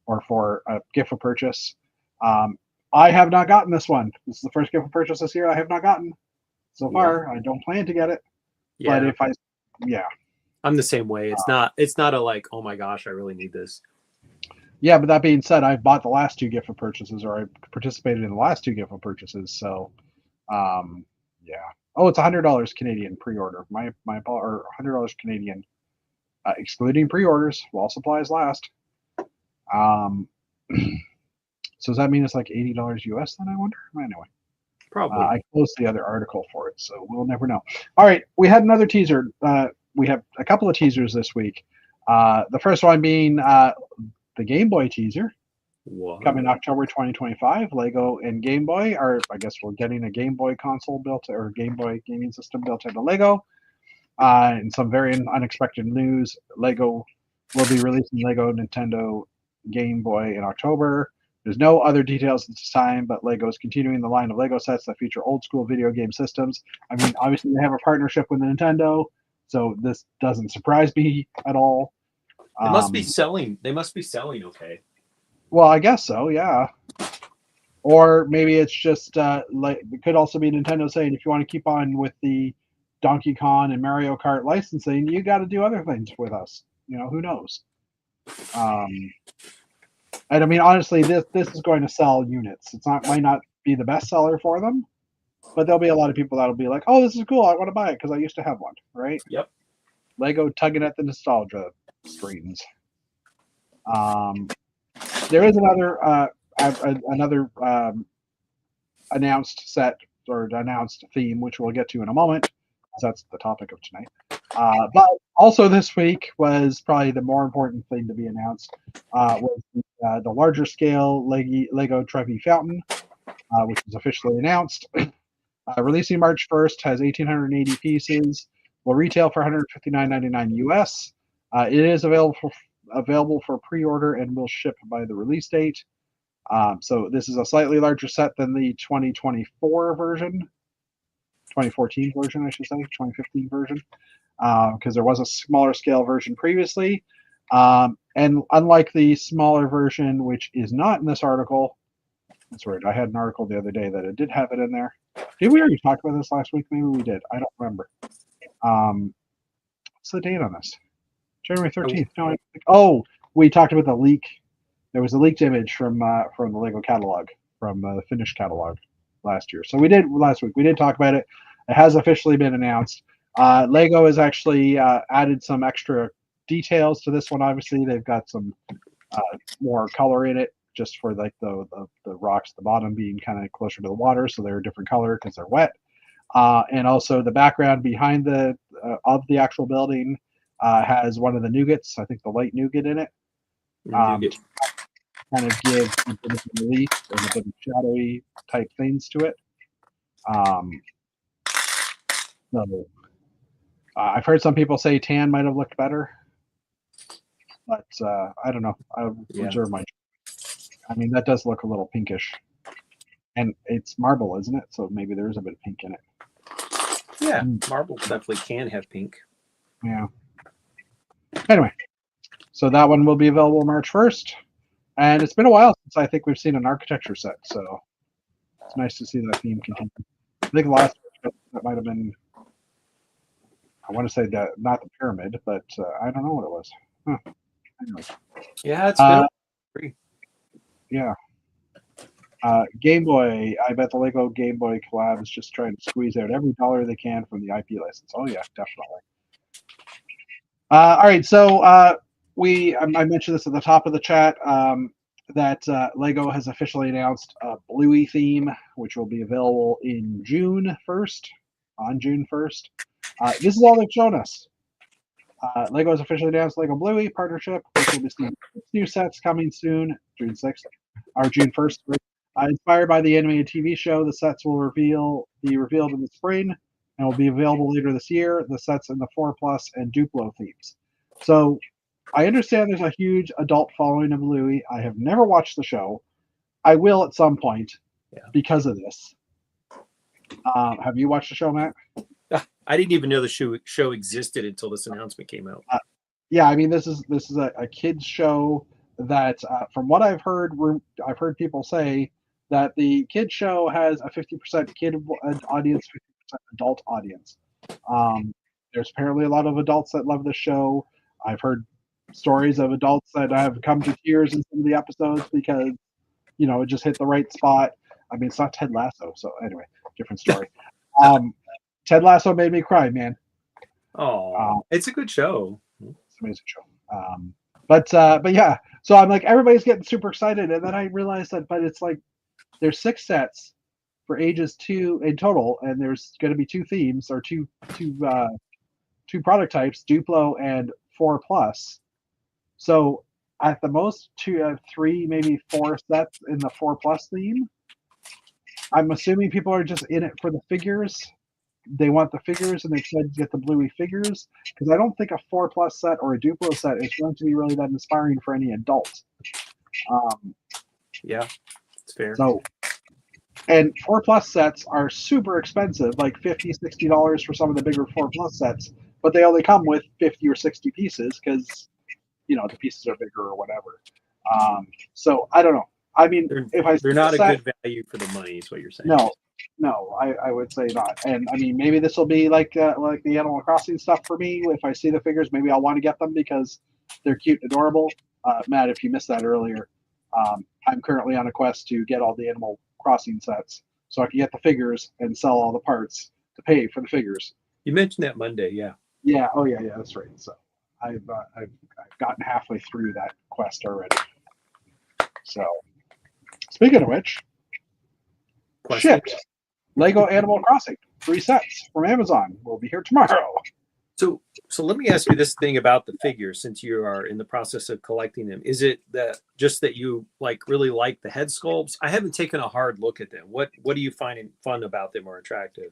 or for a gift for purchase. I have not gotten this one. This is the first gift for purchase this year I have not gotten so far. I don't plan to get it. Yeah. But I'm the same way. It's not a like, oh my gosh, I really need this. Yeah, but that being said, I've bought the last 2 gift for purchases, or I participated in the last 2 gift for purchases. So, yeah. Oh, it's $100 Canadian pre-order. My or $100 Canadian, excluding pre-orders while supplies last. So does that mean it's like $80 US then? I wonder. Anyway, probably. I closed the other article for it, so we'll never know. All right, we had another teaser. We have a couple of teasers this week. The first one being the Game Boy teaser. What? Coming October 2025. Lego and Game Boy are, I guess we're getting a Game Boy console built, or Game Boy gaming system built into Lego. And some very unexpected news. Lego will be releasing Lego Nintendo Game Boy in October. There's no other details at this time, but Lego is continuing the line of Lego sets that feature old school video game systems. I mean, obviously they have a partnership with Nintendo, so this doesn't surprise me at all. They must be selling. They must be selling okay. Well, I guess so, yeah. Or maybe it's just like it could also be Nintendo saying, if you want to keep on with the Donkey Kong and Mario Kart licensing, you got to do other things with us. Who knows? And I mean, honestly, this is going to sell units. Might not be the best seller for them, but there'll be a lot of people that'll be like, "Oh, this is cool. I want to buy it because I used to have one." Right? Yep. Lego tugging at the nostalgia strings. There is another announced set or announced theme, which we'll get to in a moment, because that's the topic of tonight. But also this week was probably the more important thing to be announced, was the larger scale Lego Trevi Fountain, which was officially announced. Releasing March 1st, has 1,880 pieces, will retail for $159.99 US. It is available for pre-order and will ship by the release date. So this is a slightly larger set than the 2024 version, 2014 version, I should say, 2015 version, because there was a smaller scale version previously. And unlike the smaller version, which is not in this article, that's weird. I had an article the other day that it did have it in there. Did we already talk about this last week? Maybe we did. I don't remember. What's the date on this? January 13th. No, we talked about the leak. There was a leaked image from the Lego catalog, from the finished catalog last year. So we did last week. We did talk about it. It has officially been announced. Lego has actually added some extra details to this one. Obviously, they've got some more color in it, just for like the rocks at the bottom being kind of closer to the water, so they're a different color because they're wet. And also the background behind the of the actual building has one of the nougats, I think the light nougat in it, to kind of give a bit of relief and a bit of shadowy type things to it. So I've heard some people say tan might have looked better, but I don't know. I'll reserve my. I mean, that does look a little pinkish, and it's marble, isn't it? So maybe there is a bit of pink in it. Yeah, marble definitely can have pink. Yeah. Anyway, so that one will be available March 1st, and it's been a while since I think we've seen an architecture set, so it's nice to see that theme continue. I think the last that might have been, I want to say that not the pyramid, but I don't know what it was. Huh. Anyway. Yeah, it's been free. Yeah. Game Boy, I bet the Lego Game Boy collab is just trying to squeeze out every dollar they can from the IP license. Oh yeah, definitely. All right, so I mentioned this at the top of the chat that Lego has officially announced a Bluey theme, which will be available in June 1st. On June 1st, this is all they've shown us. Lego has officially announced Lego Bluey partnership, which will be seeing new sets coming soon, June 6th or June 1st. Inspired by the animated TV show, the sets will be revealed in the spring and will be available later this year. The sets in the 4 Plus and Duplo themes. So I understand there's a huge adult following of Bluey. I have never watched the show. I will at some point because of this. Have you watched the show, Matt? I didn't even know the show existed until this announcement came out. Yeah, I mean, this is a kids show that, from what I've heard people say that the kids show has a 50% kid audience, 50% adult audience. There's apparently a lot of adults that love the show. I've heard stories of adults that have come to tears in some of the episodes because, it just hit the right spot. I mean, it's not Ted Lasso, so anyway, different story. Ted Lasso made me cry, man. Oh, it's a good show. It's an amazing show. But yeah, so I'm like, everybody's getting super excited, and then I realized that, but it's like there's 6 sets for ages 2 in total, and there's going to be 2 themes or two product types, Duplo and 4 Plus. So at the most 3, maybe 4 sets in the 4 Plus theme. I'm assuming people are just in it for the figures. They want the figures, and they said get the Bluey figures, because I don't think a 4 Plus set or a Duplo set is going to be really that inspiring for any adult. Yeah, it's fair. So, and 4 Plus sets are super expensive, like $50, $60 for some of the bigger 4 Plus sets, but they only come with 50 or 60 pieces because, the pieces are bigger or whatever. So I don't know. I mean, they're not a good value for the money, is what you're saying. No, I would say not. And I mean, maybe this will be like the Animal Crossing stuff for me. If I see the figures, maybe I'll want to get them because they're cute and adorable. Matt, if you missed that earlier, I'm currently on a quest to get all the Animal Crossing sets so I can get the figures and sell all the parts to pay for the figures. You mentioned that Monday, yeah. Yeah. Oh yeah, that's right. So I've gotten halfway through that quest already. So speaking of which, shipped Lego Animal Crossing 3 sets from Amazon will be here tomorrow. So let me ask you this thing about the figures, since you are in the process of collecting them. Is it that you really like the head sculpts? I haven't taken a hard look at them. What do you find fun about them or attractive?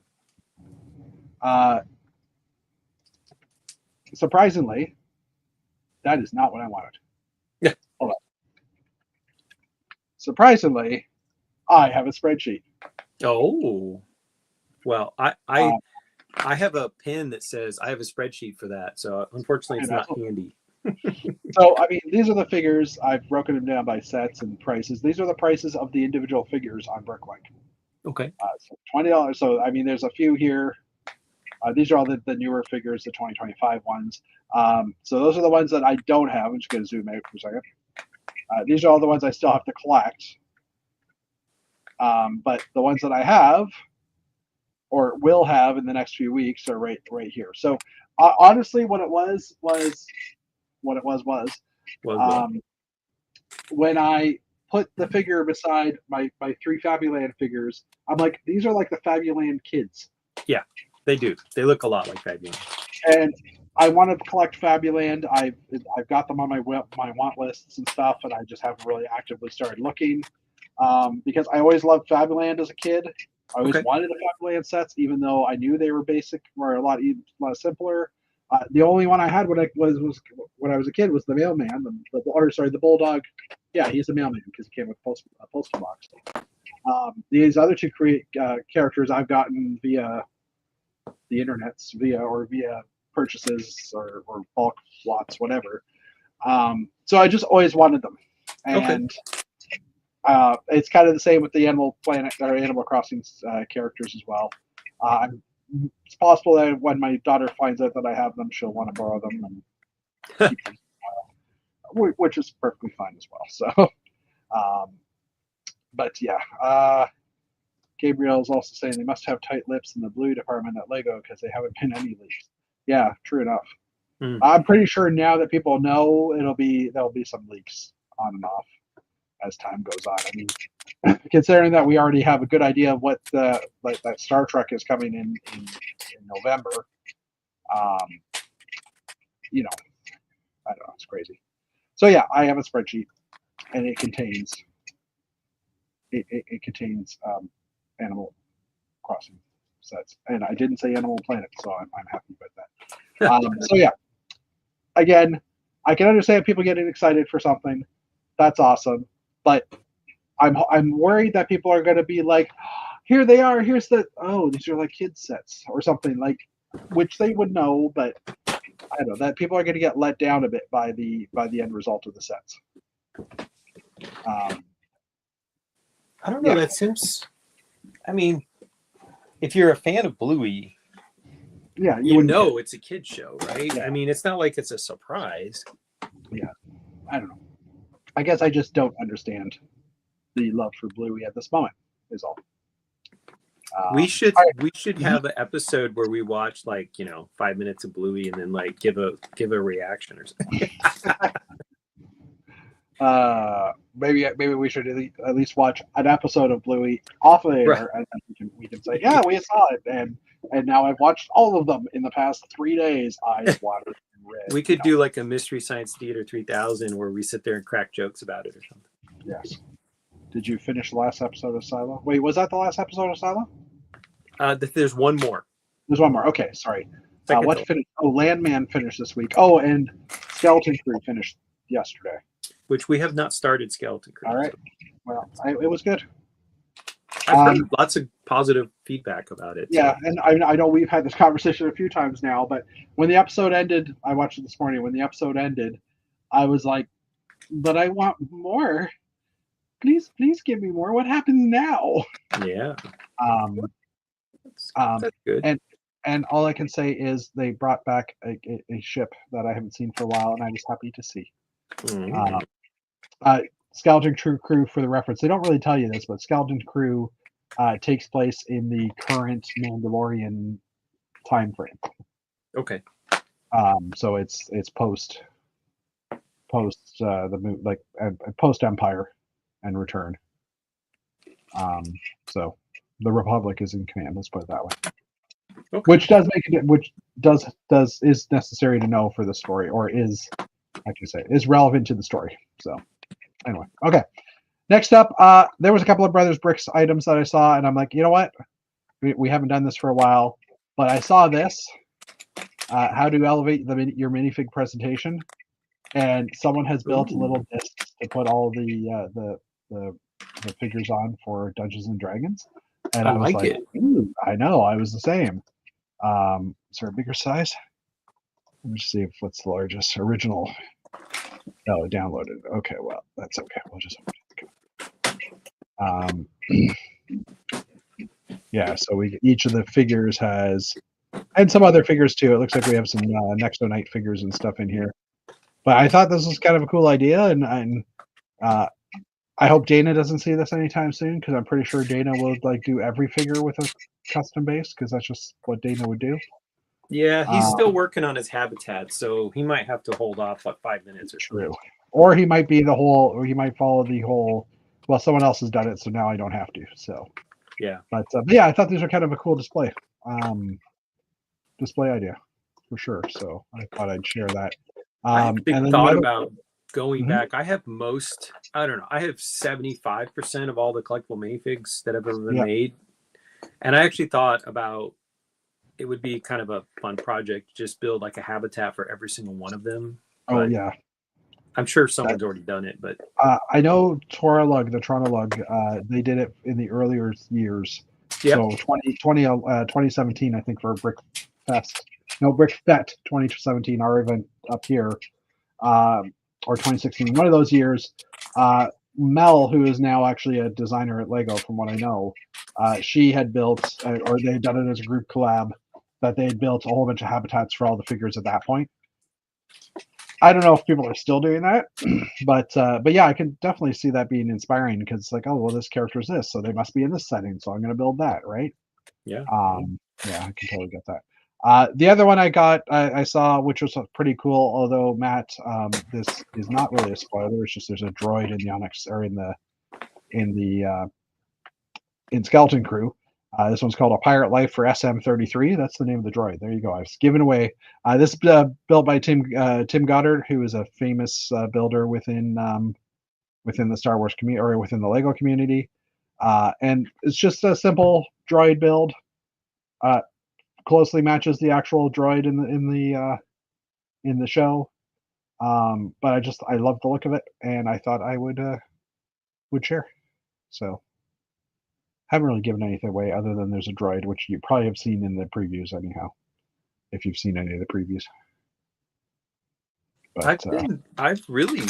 Surprisingly, that is not what I wanted. Yeah. Hold on. Surprisingly, I have a spreadsheet. Oh, well, I have a pin that says I have a spreadsheet for that. So unfortunately, it's not handy. So, I mean, these are the figures. I've broken them down by sets and prices. These are the prices of the individual figures on Bricklink. Okay. So $20. So, I mean, there's a few here. These are all the newer figures, the 2025 ones. So those are the ones that I don't have. I'm just going to zoom out for a second. These are all the ones I still have to collect. But the ones that I have or will have in the next few weeks are right here. So honestly, what it was when put the figure beside my 3 Fabuland figures. I'm like, these are like the Fabuland kids. Yeah, they do. They look a lot like Fabuland. And I want to collect Fabuland. I've got them on my want lists and stuff, and I just haven't really actively started looking because I always loved Fabuland as a kid. I always wanted the Fabuland sets, even though I knew they were basic, were a lot simpler. The only one I had when I was a kid was the mailman, the bulldog. Yeah, he's a mailman because he came with a postal box. These other two characters I've gotten via the internets, via purchases or bulk lots, whatever. So I just always wanted them, and it's kind of the same with the Animal Planet or Animal Crossing characters as well. It's possible that when my daughter finds out that I have them, she'll want to borrow them, and keep them, which is perfectly fine as well. So, but yeah, Gabriel's also saying they must have tight lips in the Bluey department at Lego because they haven't been any leaks. Yeah, true enough. I'm pretty sure now that people know there'll be some leaks on and off as time goes on. I mean, considering that we already have a good idea of what that Star Trek is coming in November, you know, I don't know, it's crazy. So yeah, I have a spreadsheet, and it contains Animal Crossing sets, and I didn't say Animal Planet, so I'm happy with that. So yeah, again, I can understand people getting excited for something. That's awesome, but I'm worried that people are going to be like, here they are. Here's these are like kids sets or something like, which they would know, but I don't know that people are going to get let down a bit by the end result of the sets. I don't know. That seems. I mean, if you're a fan of Bluey, yeah, you know it's a kid's show, right? Yeah. I mean, it's not like it's a surprise. Yeah, I don't know. I guess I just don't understand the love for Bluey at this moment. Is all. We should have an episode where we watch 5 minutes of Bluey and then give a reaction or something. Maybe we should at least watch an episode of Bluey off of air, right. And then we can say, yeah, we saw it, and now I've watched all of them in the past 3 days. Eyes watered and red. We could do like a Mystery Science Theater 3000 where we sit there and crack jokes about it or something. Yes. Did you finish the last episode of Silo? Wait, was that the last episode of Silo? There's one more. There's one more. Okay, sorry. What finished? Oh, Landman finished this week. Oh, and Skeleton Crew finished yesterday. Which we have not started Skeleton Crew. All right. Well, it was good. I've heard lots of positive feedback about it. Yeah, so. And I know we've had this conversation a few times now, but when the episode ended, I watched it this morning. When the episode ended, I was like, but I want more. Please give me more. What happens now? Yeah. That's good. And all I can say is they brought back a ship that I haven't seen for a while, and I was happy to see. Skeleton Crew, for the reference, they don't really tell you this, but Skeleton Crew takes place in the current Mandalorian time frame. Okay. So it's post the move, post Empire and Return. So the Republic is in command. Let's put it that way. Okay. Which does make it, is necessary to know for the story, or is relevant to the story. So anyway, okay. Next up, there was a couple of Brothers Bricks items that I saw, and I'm like, you know what? We haven't done this for a while, but I saw this. How to elevate your minifig presentation, and someone has built little discs to put all the figures on for Dungeons and Dragons, and I was like it. I know, I was the same. Is there a bigger size? Let me see what's the largest original. Oh, downloaded. Okay, well, that's okay. We'll just yeah, so each of the figures has, and some other figures too. It looks like we have some Nexo Knight figures and stuff in here. But I thought this was kind of a cool idea, and I hope Dana doesn't see this anytime soon, because I'm pretty sure Dana will do every figure with a custom base, because that's just what Dana would do. Yeah, he's still working on his habitat, so he might have to hold off 5 minutes or so. True. Or he might be or he might follow the whole Well, someone else has done it, so now I don't have to. So, Yeah. but yeah, I thought these were kind of a cool display idea for sure. So I thought I'd share that. I And actually then the thought other, about going Mhm. back. I have I don't know, I have 75% of all the collectible minifigs that have ever been Yeah. made. And I actually thought about it would be kind of a fun project, just build like a habitat for every single one of them. Oh But yeah, I'm sure someone's already done it, but I know the Toronto Lug, they did it in the earlier years. yeah. So 2017, I think, for Brick Fest. No, Brick Fest 2017, our event up here, or 2016, one of those years. Mel, who is now actually a designer at Lego, from what I know, she had built, or they had done it as a group collab, that they had built a whole bunch of habitats for all the figures at that point. I don't know if people are still doing that, but yeah, I can definitely see that being inspiring because it's like, oh well, this character is this, so they must be in this setting, so I'm going to build that, right? Yeah. Yeah, I can totally get that. The other one I saw, which was pretty cool, although Matt, this is not really a spoiler. It's just there's a droid in the Onyx, or in the in Skeleton Crew. This one's called A Pirate Life for SM-33. That's the name of the droid. There you go. I was given away. This is built by Tim Goddard, who is a famous builder within the Star Wars community, or within the Lego community. And it's just a simple droid build. Closely matches the actual droid in the show. But I love the look of it, and I thought I would share. So haven't really given anything away other than there's a droid, which you probably have seen in the previews anyhow, if you've seen any of the previews. But I've really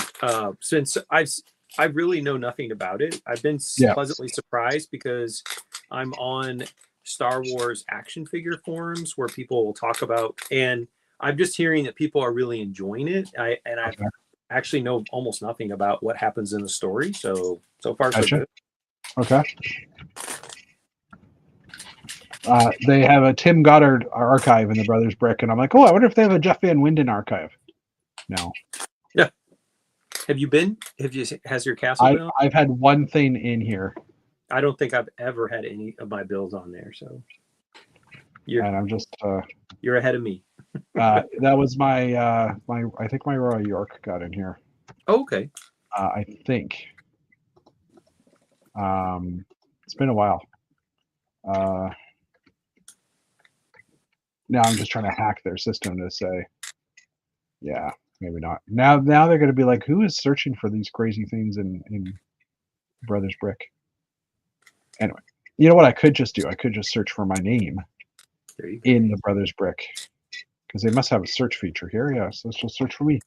since I really know nothing about it. I've been yeah, pleasantly surprised because I'm on Star Wars action figure forums where people will talk about, and I'm just hearing that people are really enjoying it. I okay, actually know almost nothing about what happens in the story. So far so gotcha. good. Okay. They have a Tim Goddard archive in the Brothers Brick, and I'm like, oh, I wonder if they have a Jeff Van Winden archive. No. Yeah. Has your castle been on? I've had one thing in here. I don't think I've ever had any of my builds on there. So And I'm just you're ahead of me. that was my I think my Royal York got in here. Oh, okay. I think. It's been a while. Now I'm just trying to hack their system to say, yeah, maybe not. Now they're going to be like, who is searching for these crazy things in Brothers Brick? Anyway, you know what I could just do? I could just search for my name in the Brothers Brick, because they must have a search feature here. Yeah, so let's just search for me.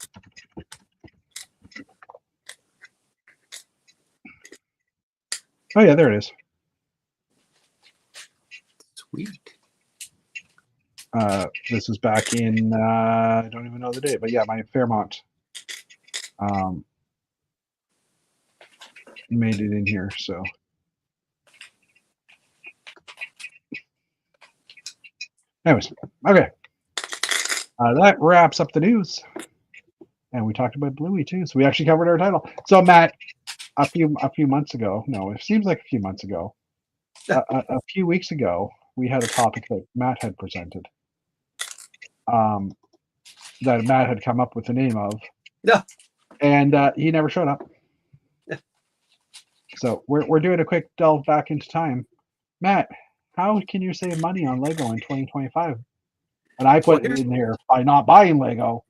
Oh yeah, there it is. Sweet. This is back in I don't even know the date, but yeah, my Fairmont made it in here. So anyways, okay, that wraps up the news, and we talked about Bluey too. So we actually covered our title. So Matt, a few months ago, no, it seems like a few months ago, a few weeks ago, we had a topic that Matt had presented. That Matt had come up with the name of. Yeah. And he never showed up. Yeah. So we're doing a quick delve back into time. Matt, how can you save money on Lego in 2025? And I put it in there by not buying Lego.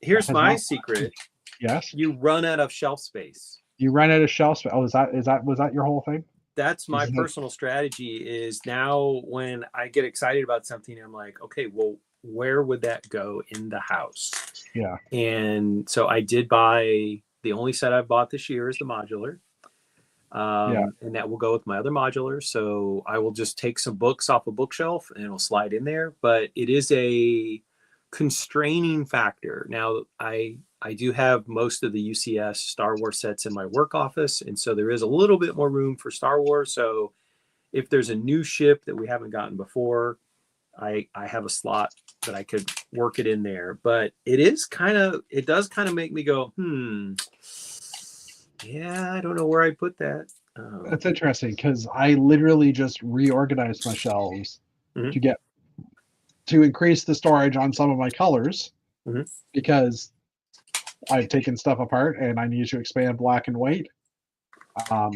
Here's my secret. Yes. You run out of shelf space. You run out of shelf space. Oh, was that your whole thing? That's my personal strategy. Is now when I get excited about something, I'm like, okay, well, where would that go in the house? Yeah. And so I did buy, the only set I've bought this year is the modular. And that will go with my other modular. So I will just take some books off a bookshelf and it'll slide in there. But it is a constraining factor. Now, I do have most of the UCS Star Wars sets in my work office. And so there is a little bit more room for Star Wars. So if there's a new ship that we haven't gotten before, I have a slot that I could work it in there. But it does kind of make me go, yeah, I don't know where I put that. That's interesting because I literally just reorganized my shelves Mhm. to increase the storage on some of my colors Mhm. because I've taken stuff apart and I need to expand black and white. Um,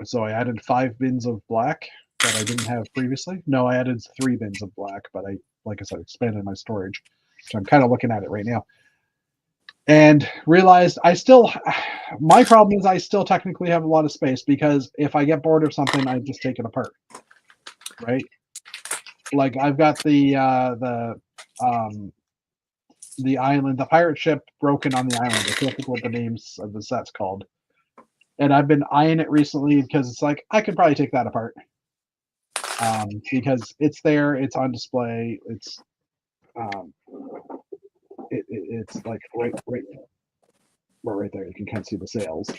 so I added 5 bins of black that I didn't have previously. No, I added 3 bins of black, but like I said, expanded my storage. So I'm kind of looking at it right now. And realized my problem is I still technically have a lot of space because if I get bored of something, I just take it apart, right? Like I've got the island, the pirate ship broken on the island. I can't think what the names of the set's called. And I've been eyeing it recently because it's like I could probably take that apart because it's there, it's on display, um, it's like right there. You can kind of see the sails.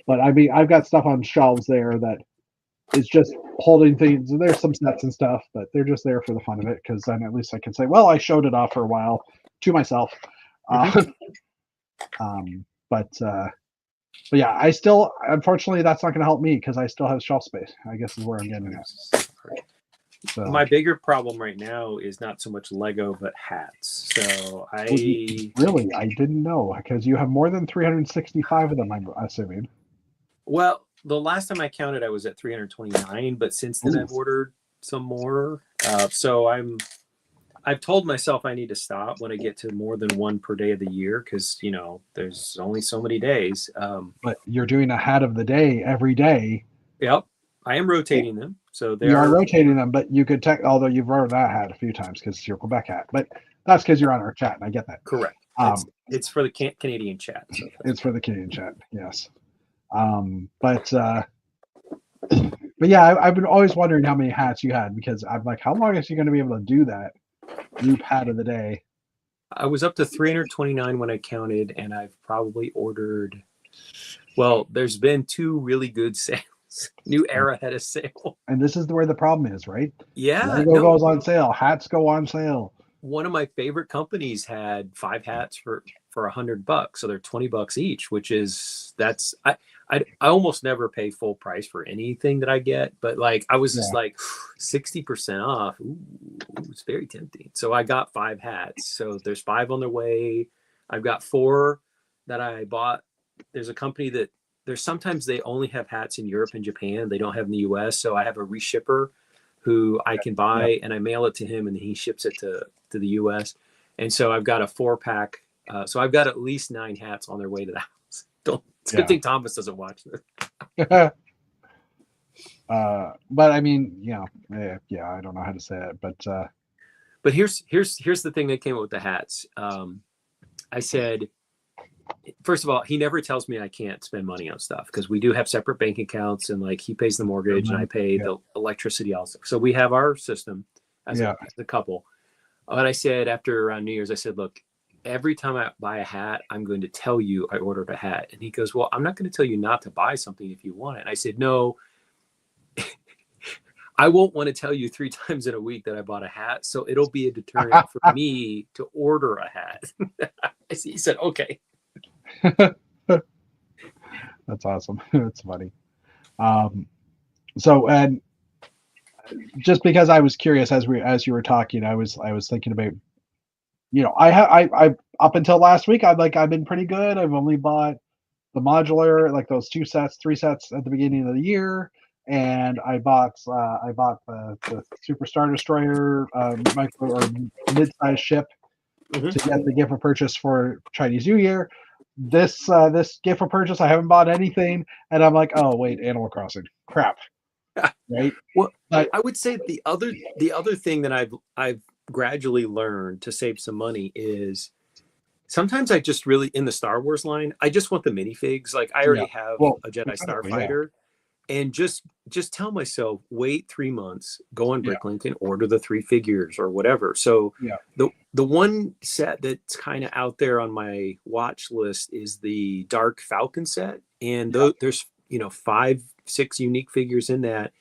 But I mean, I've got stuff on shelves there that is just holding things. There's some sets and stuff, but they're just there for the fun of it because then at least I can say, well, I showed it off for a while to myself. Mhm. Um, but yeah, I still, unfortunately, that's not going to help me because I still have shelf space. I guess is where I'm getting at. So My bigger problem right now is not so much Lego, but hats. So really, I didn't know because you have more than 365 of them. I'm assuming. well, the last time I counted, I was at 329, but since then Ooh. I've ordered some more. So I've told myself I need to stop when I get to more than one per day of the year because there's only so many days. But you're doing a hat of the day every day. Yep, I am rotating them, so they You are are rotating them, but you could although you've worn that hat a few times because it's your Quebec hat. But that's because you're on our chat, and I get that. correct. Um, It's for the Canadian chat. So it's for the Canadian chat, yes. But yeah, I've been always wondering how many hats you had because I'm like, how long is he going to be able to do that loop hat of the day? I was up to 329 when I counted, and I've probably ordered. Well, there's been 2 really good sales. New Era had a sale. And this is where the problem is, right? Yeah, Lego no. goes on sale, hats go on sale. One of my favorite companies had 5 hats for $100, so they're $20 each, which is I almost never pay full price for anything that I get, but like I was just Yeah. like 60% off. Ooh, it's very tempting. So I got 5 hats. So there's 5 on their way. I've got 4 that I bought. There's a company that there's sometimes they only have hats in Europe and Japan. They don't have in the US. So I have a reshipper who I can buy Yep. and I mail it to him and he ships it to the US. And so I've got a 4-pack. So I've got at least 9 hats on their way to the house. It's a good thing Thomas doesn't watch this. But I mean, yeah, I don't know how to say it, but here's the thing that came up with the hats. I said, first of all, he never tells me I can't spend money on stuff because we do have separate bank accounts and like he pays the mortgage and I pay the electricity also. So we have our system as a couple. But I said after around New Year's, I said, look, every time I buy a hat, I'm going to tell you I ordered a hat. And he goes, well, I'm not going to tell you not to buy something if you want it. And I said, no, I won't want to tell you 3 times in a week that I bought a hat. So it'll be a deterrent for me to order a hat. He said, okay. That's awesome. That's funny. So, and just because I was curious as you were talking, I was thinking about, I up until last week, I've been pretty good. I've only bought the modular, like those 3 sets at the beginning of the year, and I bought the Super Star Destroyer micro or mid-sized ship to get the gift of purchase for Chinese New Year. This gift of purchase, I haven't bought anything, and I'm like, oh wait, Animal Crossing, crap, right? Well, I would say the other thing that I've gradually learned to save some money is sometimes I just really in the Star Wars line, I just want the minifigs. Like I already have a Jedi Starfighter, and just tell myself, wait 3 months, go on Bricklink and order the 3 figures or whatever. So the one set that's kind of out there on my watch list is the Dark Falcon set, and there's 5-6 unique figures in that.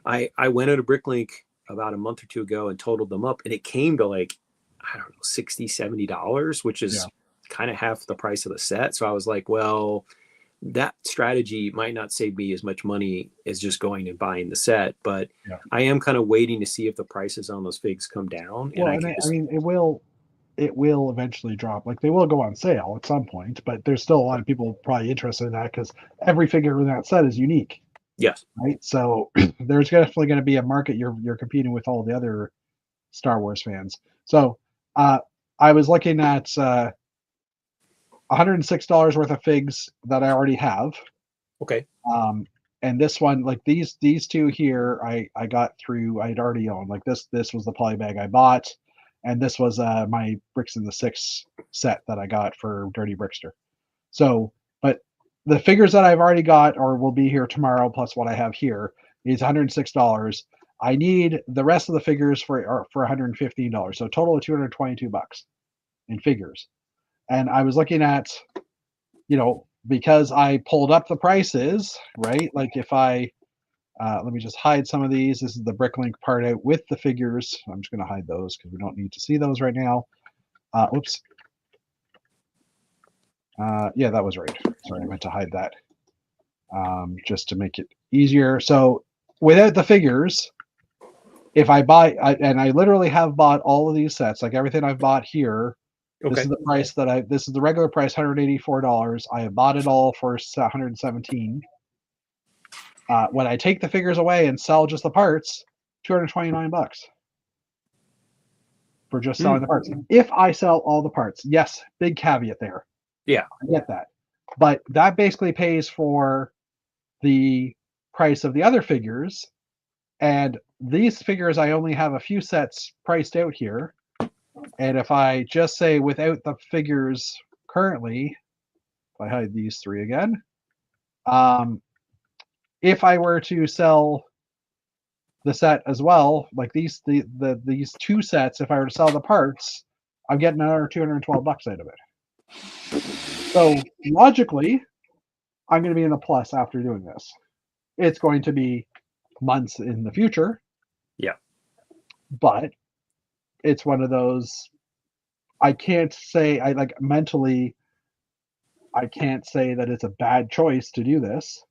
I went out of Bricklink about a month or 2 ago and totaled them up, and it came to like, I don't know, $60-$70, which is kind of half the price of the set. So I was like, well, that strategy might not save me as much money as just going and buying the set, but Yeah. I am kind of waiting to see if the prices on those figs come down, and Well, I and can I just mean, it will eventually drop. Like they will go on sale at some point, but there's still a lot of people probably interested in that because every figure in that set is unique, yes. right? So there's definitely going to be a market. You're competing with all the other Star Wars fans. So uh, I was looking at $106 worth of figs that I already have. Okay. And this one, like these two here, I got through. I'd already owned. Like this was the poly bag I bought, and this was my Bricks in the Six set that I got for Dirty Brickster. So, but the figures that I've already got or will be here tomorrow, plus what I have here, is $106. I need the rest of the figures for $115. So total of $222 in figures. And I was looking at, because I pulled up the prices, right? Like if I let me just hide some of these. This is the Bricklink part out with the figures. I'm just going to hide those because we don't need to see those right now. Oops. Yeah, that was right. Sorry, I meant to hide that just to make it easier. So without the figures, if I buy, and I literally have bought all of these sets, like everything I've bought here. This Okay. is the price this is the regular price, $184. I have bought it all for $117. When I take the figures away and sell just the parts, $229 for just selling the parts. If I sell all the parts, yes, big caveat there. Yeah. I get that. But that basically pays for the price of the other figures. And these figures, I only have a few sets priced out here. And if I just say without the figures currently, if I hide these three again, if I were to sell the set as well, like these two sets, if I were to sell the parts, I'm getting another $212 out of it. So logically, I'm going to be in the plus after doing this. It's going to be months in the future. Yeah. But it's one of those, I can't say, I like mentally, I can't say that it's a bad choice to do this.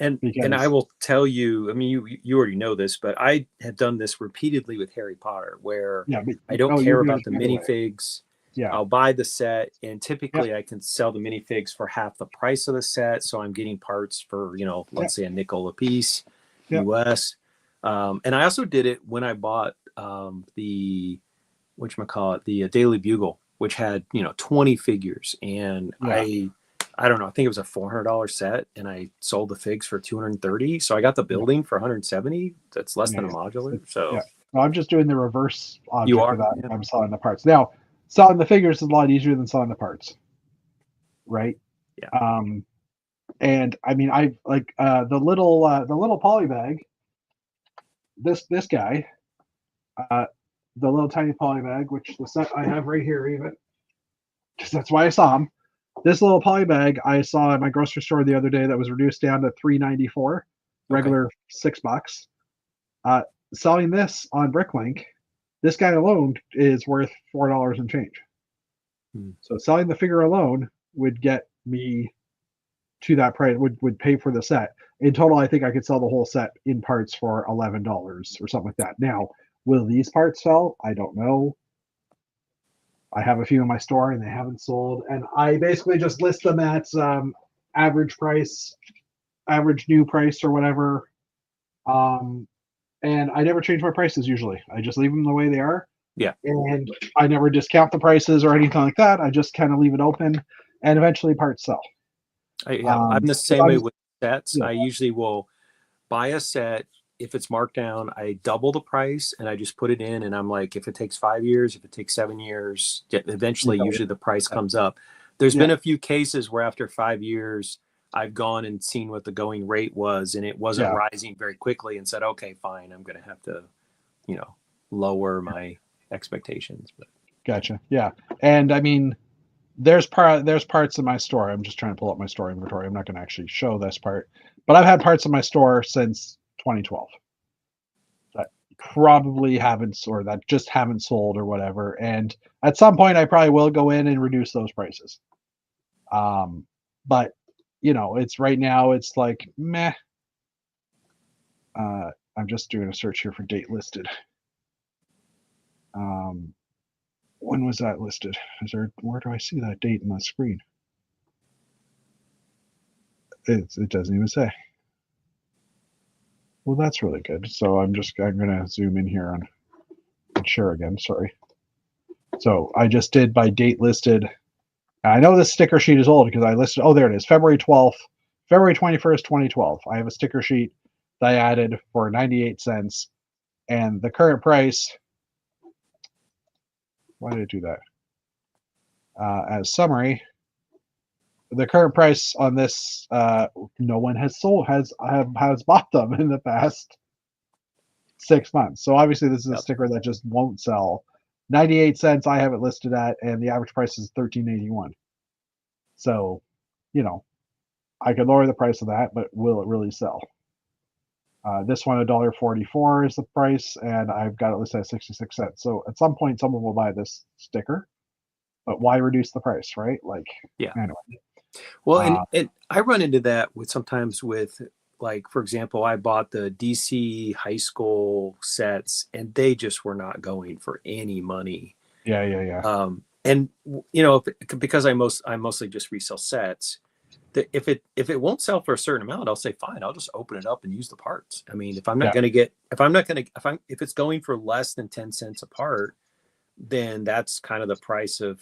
And I will tell you, I mean, you already know this, but I have done this repeatedly with Harry Potter, where I don't care about the minifigs. Yeah. I'll buy the set, and typically I can sell the minifigs for half the price of the set. So I'm getting parts for, let's say a nickel a piece, US. And I also did it when I bought the Daily Bugle, which had 20 figures, and I don't know, I think it was a $400 set, and I sold the figs for 230. So I got the building for 170. That's less than a modular. So well, I'm just doing the reverse object you are of that. I'm selling the parts. Now, selling the figures is a lot easier than selling the parts, right? Yeah. And I mean, I like the little poly bag. This guy, the little tiny poly bag, which the set I have right here, even because that's why I saw him. This little poly bag I saw at my grocery store the other day that was reduced down to $3.94, regular $6. Selling this on Bricklink, this guy alone is worth $4 and change. So selling the figure alone would get me to that price, would pay for the set. In total, I think I could sell the whole set in parts for $11 or something like that. Now, will these parts sell? I don't know. I have a few in my store and they haven't sold. And I basically just list them at average price, average new price or whatever. And I never change my prices usually. I just leave them the way they are. Yeah. And I never discount the prices or anything like that. I just kind of leave it open, and eventually parts sell. I'm the same way with sets. I usually will buy a set. If it's marked down, I double the price and I just put it in. And I'm like, if it takes 5 years, if it takes 7 years, eventually, usually the price comes up. There's been a few cases where after 5 years, I've gone and seen what the going rate was, and it wasn't rising very quickly, and said, okay, fine, I'm going to have to, lower my expectations. But gotcha. Yeah. And I mean, there's parts in my store. I'm just trying to pull up my store inventory. I'm not going to actually show this part, but I've had parts in my store since 2012 that probably haven't, or that just haven't sold or whatever. And at some point I probably will go in and reduce those prices. But it's right now, it's like meh. I'm just doing a search here for date listed. When was that listed? Where do I see that date on the screen? It doesn't even say. Well, that's really good. So I'm going to zoom in here and share again. Sorry. So I just did by date listed. I know this sticker sheet is old because I listed. Oh, there it is. February 12th, February 21st, 2012. I have a sticker sheet that I added for 98 cents. And the current price. Why did I do that? As summary, the current price on this, no one has bought them in the past 6 months. So obviously this is a sticker that just won't sell. 98 cents I have it listed at, and the average price is $13.81. So, I could lower the price of that, but will it really sell? This one, $1.44 is the price, and I've got it listed at 66 cents. So at some point, someone will buy this sticker, but why reduce the price, right? Anyway. Well, and I run into that sometimes with, like, for example, I bought the DC high school sets, and they just were not going for any money. Yeah. And because I mostly just resell sets. If it won't sell for a certain amount, I'll say fine. I'll just open it up and use the parts. I mean, if it's going for less than 10 cents a part, then that's kind of the price of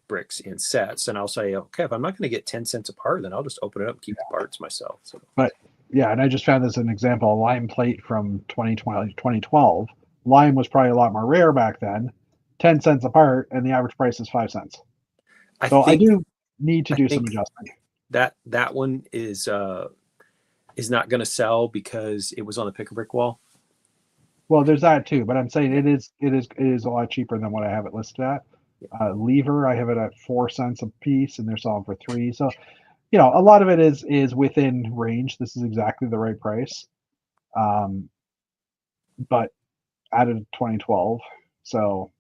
bricks in sets. And I'll say, okay, if I'm not going to get 10 cents a part, then I'll just open it up and keep the parts myself. So, but yeah, and I just found this an example, a lime plate from 2012. Lime was probably a lot more rare back then, 10 cents a part, and the average price is 5 cents. I do need to do some adjustment. That one is not going to sell because it was on the pick-a-brick wall. Well, there's that too, but I'm saying it is a lot cheaper than what I have it listed at. Lever, I have it at 4 cents a piece, and they're selling for 3. So, a lot of it is within range. This is exactly the right price, but added 2012. So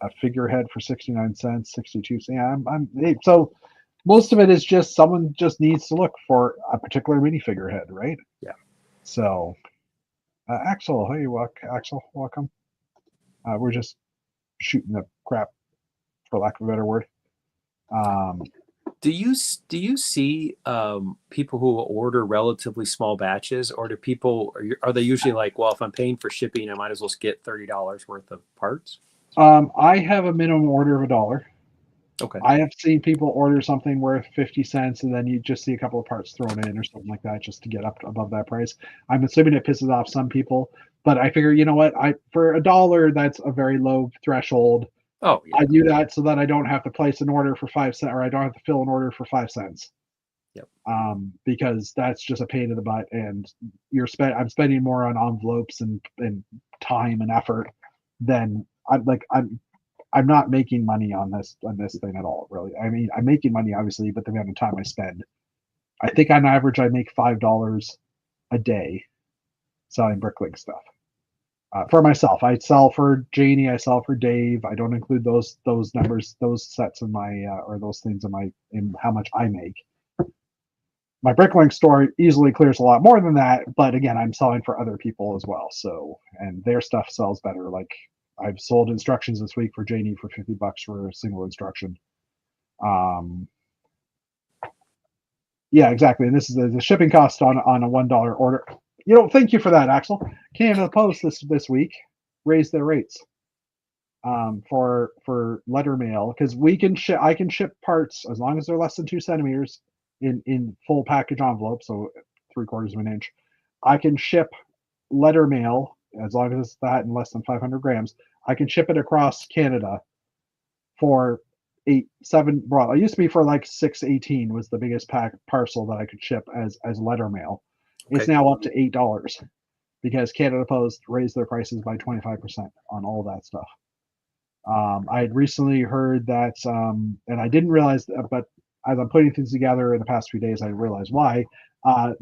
a figurehead for 69 cents, 62 cents. Yeah, so most of it is just someone just needs to look for a particular mini figurehead, right? Yeah. So, Axel, hey, Axel, welcome. We're just shooting the crap, for lack of a better word. Do you see people who order relatively small batches, or are they usually like, well, if I'm paying for shipping, I might as well get $30 worth of parts? I have a minimum order of $1. Okay. I have seen people order something worth 50 cents, and then you just see a couple of parts thrown in or something like that just to get up above that price. I'm assuming it pisses off some people, but I figure, what? For $1, that's a very low threshold. Oh, yeah. I do that so that I don't have to place an order for 5 cents, or I don't have to fill an order for 5 cents. Yep. Because that's just a pain in the butt, and I'm spending more on envelopes and time and effort than I'm not making money on this thing at all, really. I mean, I'm making money obviously, but the amount of time I spend, I think on average I make $5 a day selling Bricklink stuff. For myself, I sell for Janie, I sell for Dave. I don't include those numbers, those sets in my or those things in how much I make. My Bricklink store easily clears a lot more than that, but again, I'm selling for other people as well. So, and their stuff sells better. Like, I've sold instructions this week for Janie for $50 for a single instruction. Yeah, exactly. And this is the shipping cost on a $1 order. Thank you for that, Axel. Canada Post this week raised their rates for letter mail, because I can ship parts as long as they're less than 2 centimeters in full package envelope, so 3/4 of an inch. I can ship letter mail as long as it's that and less than 500 grams. I can ship it across Canada for 7. Well, it used to be for like 6.18 was the biggest parcel that I could ship as letter mail. Okay. It's now up to $8 because Canada Post raised their prices by 25% on all that stuff. I had recently heard that, and I didn't realize that, but as I'm putting things together in the past few days, I realized why. One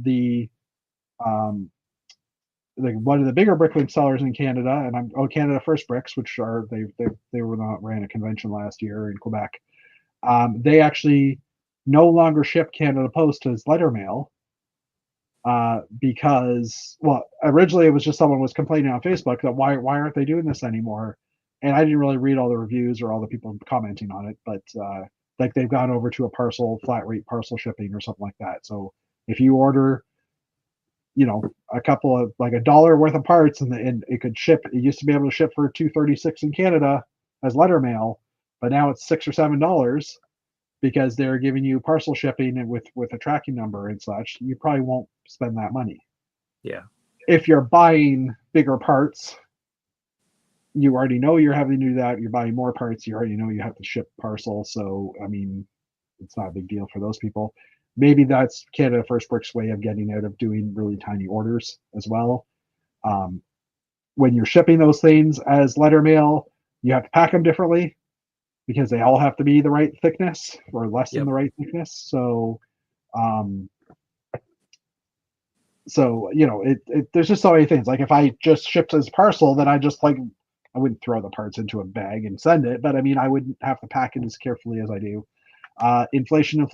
of the bigger Bricklink sellers in Canada, and Canada First Bricks, which they ran a convention last year in Quebec. They actually no longer ship Canada Post as letter mail because, well, originally it was just someone was complaining on Facebook that why aren't they doing this anymore? And I didn't really read all the reviews or all the people commenting on it, but like they've gone over to a parcel flat rate parcel shipping or something like that. So if you order, you know, a couple of like $1 worth of parts and it could ship, it used to be able to ship for $2.36 in Canada as letter mail, but now it's $6 or $7 because they're giving you parcel shipping and with a tracking number and such. You probably won't spend that money. Yeah. If you're buying bigger parts, you already know you're having to do that. You're buying more parts, you already know you have to ship parcel. So I mean, it's not a big deal for those people. Maybe that's Canada First Brick's way of getting out of doing really tiny orders as well. When you're shipping those things as letter mail, you have to pack them differently because they all have to be the right thickness or less than the right thickness. So, you know, there's just so many things. Like if I just shipped as parcel, then I wouldn't throw the parts into a bag and send it, but I mean, I wouldn't have to pack it as carefully as I do. Inflation.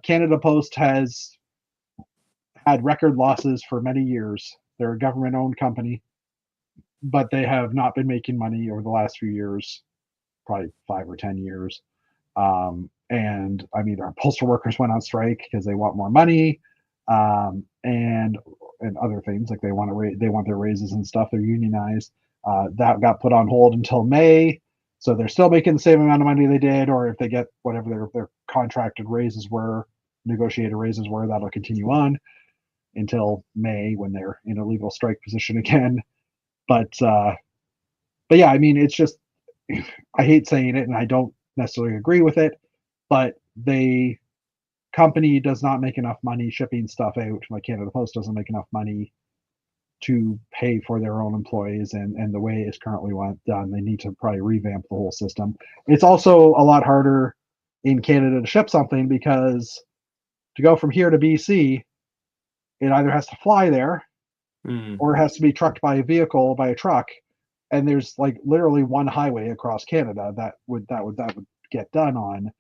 Canada Post has had record losses for many years. They're a government-owned company, but they have not been making money over the last few years, probably 5 or 10 years. And I mean, our postal workers went on strike because they want more money, and other things like they want their raises and stuff. They're unionized. That got put on hold until May. So they're still making the same amount of money they did, or if they get whatever their contracted raises were, negotiated raises were, that'll continue on until May when they're in a legal strike position again. But yeah, I mean, it's just, I hate saying it and I don't necessarily agree with it, but the company does not make enough money shipping stuff out. Like Canada Post doesn't make enough money to pay for their own employees, and the way it's currently done, they need to probably revamp the whole system. It's also a lot harder in Canada to ship something because to go from here to BC, it either has to fly there or it has to be trucked by a truck, and there's like literally one highway across Canada that would get done on.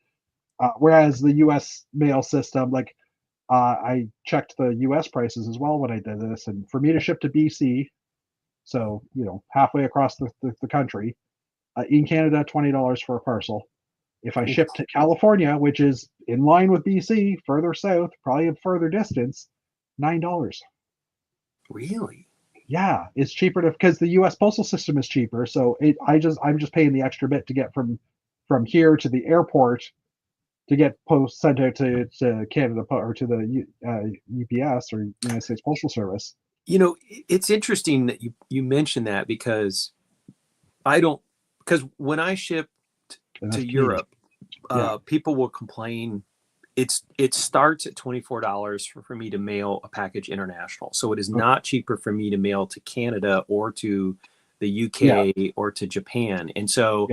Whereas the U.S. mail system, like I checked the U.S. prices as well when I did this, and for me to ship to BC, so you know halfway across the country, in Canada, $20 for a parcel. If I ship to California, which is in line with BC, further south, probably a further distance, $9. Really? Yeah, it's cheaper because the U.S. postal system is cheaper. So I'm just paying the extra bit to get from here to the airport to get post sent out to Canada or to the UPS or United States Postal Service. You know, it's interesting that you mentioned that because when I ship to Europe, people will complain. It starts at $24 for me to mail a package international. So it is not cheaper for me to mail to Canada or to the UK or to Japan. And so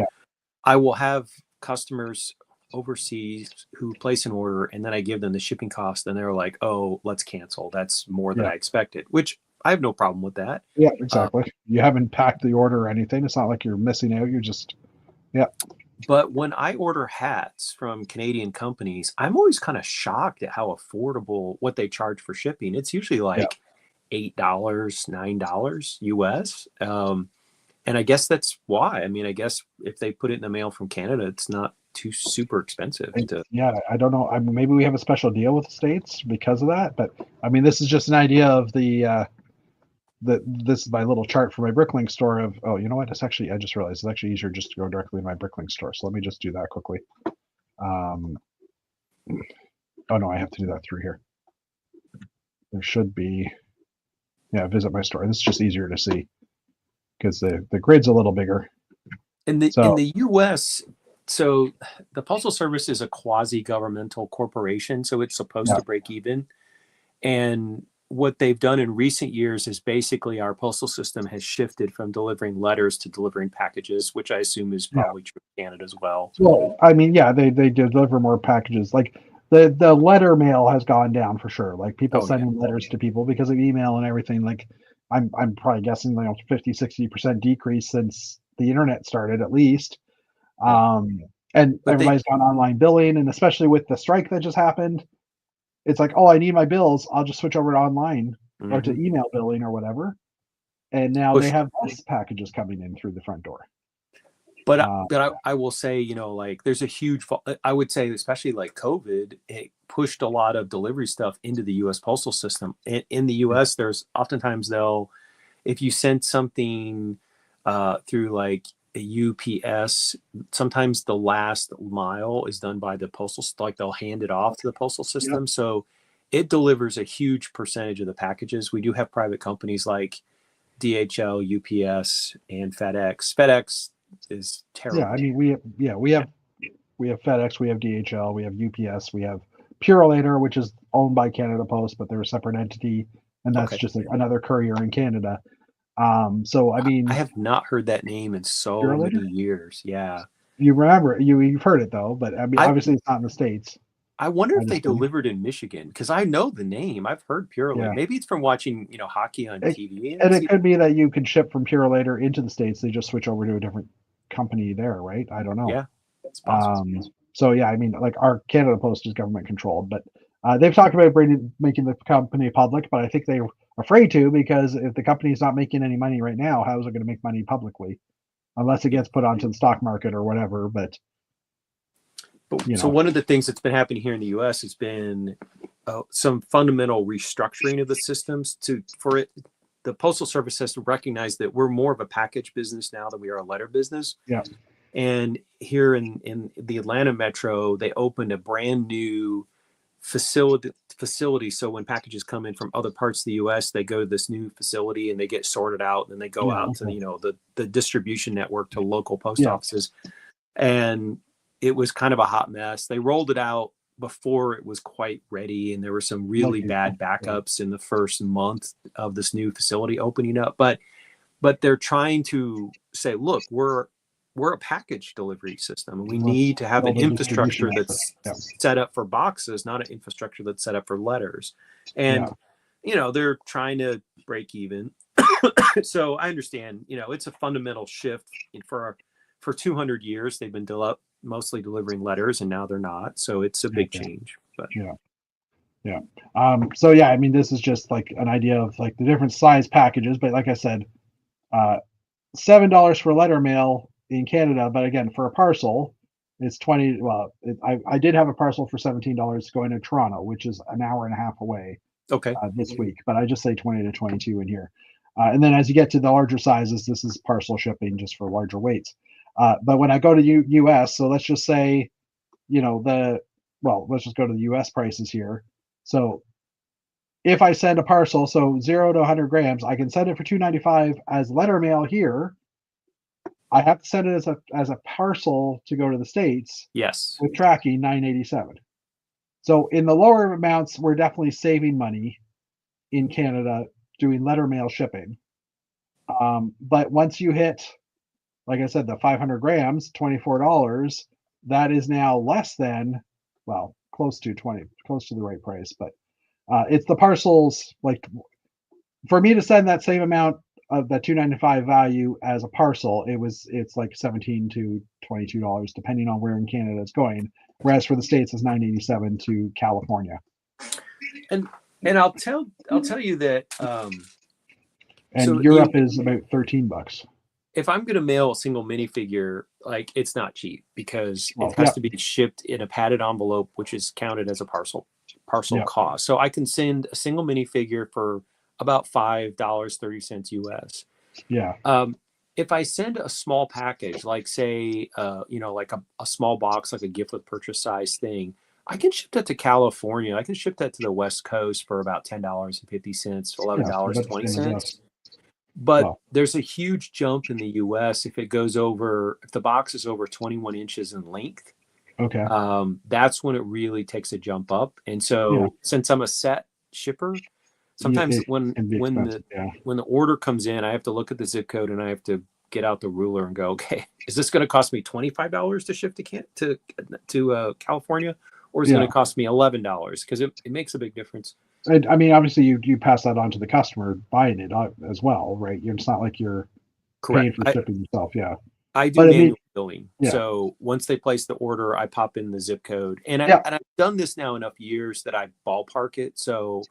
I will have customers overseas who place an order, and then I give them the shipping cost, and they're like, "Oh, let's cancel. That's more than I expected," which I have no problem with that. Yeah, exactly. You haven't packed the order or anything. It's not like you're missing out. You're just, But when I order hats from Canadian companies, I'm always kind of shocked at how affordable what they charge for shipping. It's usually like $8, $9 US. And I guess that's why. I mean, I guess if they put it in the mail from Canada, it's not too super expensive. I don't know. I mean, maybe we have a special deal with the States because of that. But I mean, this is just an idea of this is my little chart for my Bricklink store of, oh, you know what? I just realized it's actually easier just to go directly to my Bricklink store. So let me just do that quickly. Oh no, I have to do that through here. There should be, visit my store. This is just easier to see because the grid's a little bigger. In the US, so the Postal Service is a quasi-governmental corporation, so it's supposed to break even. And what they've done in recent years is basically our postal system has shifted from delivering letters to delivering packages, which I assume is probably true in Canada as well. Well, I mean, they deliver more packages. Like the letter mail has gone down for sure. Like people sending letters to people because of email and everything. Like I'm probably guessing like 50-60% decrease since the internet started at least. And But everybody's gone online billing, and especially with the strike that just happened, it's like, oh, I need my bills. I'll just switch over to online or to email billing or whatever. And now they have less packages coming in through the front door. But I will say, like there's a huge, I would say, especially like COVID, it pushed a lot of delivery stuff into the U.S. postal system. In the U.S., there's oftentimes if you send something through like a UPS, sometimes the last mile is done by the postal, like they'll hand it off to the postal system. Yep. So it delivers a huge percentage of the packages. We do have private companies like DHL, UPS, and FedEx. FedEx is terrible. Yeah, I mean we have FedEx, we have DHL, we have UPS, we have Purolator, which is owned by Canada Post, but they're a separate entity, and that's just like another courier in Canada. So I mean, I have not heard that name in so Purolator? Many years. Yeah, you remember you've heard it though, but I mean, obviously it's not in the States. I wonder if they delivered in Michigan, because I know the name. I've heard Purolator. Yeah. Maybe it's from watching hockey on TV. And it could be that you could ship from Purolator into the States. They just switch over to a different company there, right? I don't know. Yeah, it's possible. So yeah, I mean, like our Canada Post is government controlled, but they've talked about making the company public, but I think they're afraid to, because if the company's not making any money right now, how is it going to make money publicly? Unless it gets put onto the stock market or whatever. But so one of the things that's been happening here in the U.S. has been some fundamental restructuring of the systems for it. The Postal Service has to recognize that we're more of a package business now than we are a letter business. Yeah. And here in the Atlanta metro, they opened a brand new facility. So when packages come in from other parts of the U.S., they go to this new facility and they get sorted out, and then they go out to the distribution network to local post offices. And it was kind of a hot mess. They rolled it out before it was quite ready, and there were some really bad backups in the first month of this new facility opening up. But they're trying to say, look, we're a package delivery system, and we need to have an infrastructure that's set up for boxes, not an infrastructure that's set up for letters. And they're trying to break even. So I understand, it's a fundamental shift for 200 years. They've been mostly delivering letters, and now they're not. So it's a big change. But so yeah, I mean, this is just like an idea of like the different size packages. But like I said, $7 for letter mail in Canada, but again, for a parcel, it's 20. Well, I did have a parcel for $17 going to Toronto, which is an hour and a half away. Okay. This week, but I just say 20 to 22 in here. And then as you get to the larger sizes, this is parcel shipping just for larger weights. But when I go to US, so let's just say, let's just go to the US prices here. So if I send a parcel, so 0 to 100 grams, I can send it for $2.95 as letter mail here. I have to send it as a parcel to go to the States. Yes. With tracking, $9.87. So in the lower amounts, we're definitely saving money in Canada doing letter mail shipping. But once you hit, like I said, the 500 grams, $24, that is now less than, close to the right price. But it's the parcels, like for me to send that same amount of that $2.95 value as a parcel, it's like $17 to $22 depending on where in Canada it's going, whereas for the States it's $9.87 to California. And I'll tell you that and Europe is about $13. If I'm going to mail a single minifigure, like, it's not cheap, because it has to be shipped in a padded envelope, which is counted as a parcel cost. So I can send a single minifigure for about $5.30 US. Yeah. If I send a small package, like say, like a small box, like a gift with purchase size thing, I can ship that to California. I can ship that to the West Coast for about $10.50, $11.20. But there's a huge jump in the US if the box is over 21 inches in length. Okay. That's when it really takes a jump up. And so since I'm a set shipper, sometimes when the order comes in, I have to look at the zip code and I have to get out the ruler and go, okay, is this going to cost me $25 to ship to California, or is it going to cost me $11? Because it makes a big difference. I mean, obviously, you pass that on to the customer buying it as well, right? It's not like you're paying for shipping yourself. Yeah. I do But I mean, manual billing. yeah, So once they place the order, I pop in the zip code, and yeah, I've done this now enough years that I ballpark it. So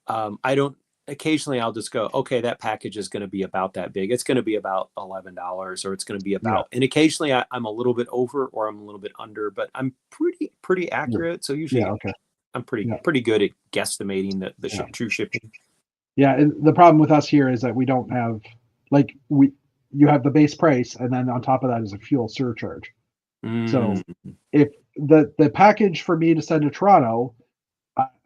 I don't. Occasionally, I'll just go, okay, that package is going to be about that big. It's going to be about $11, or it's going to be yeah, about. And occasionally, I'm a little bit over, or I'm a little bit under, but I'm pretty yeah, accurate. So yeah. usually, Okay, I'm yeah, pretty good at guesstimating the yeah, true shipping. yeah. And the problem with us here is that we don't have like we. You have the base price, and then on top of that is a fuel surcharge. Mm, So if the package for me to send to Toronto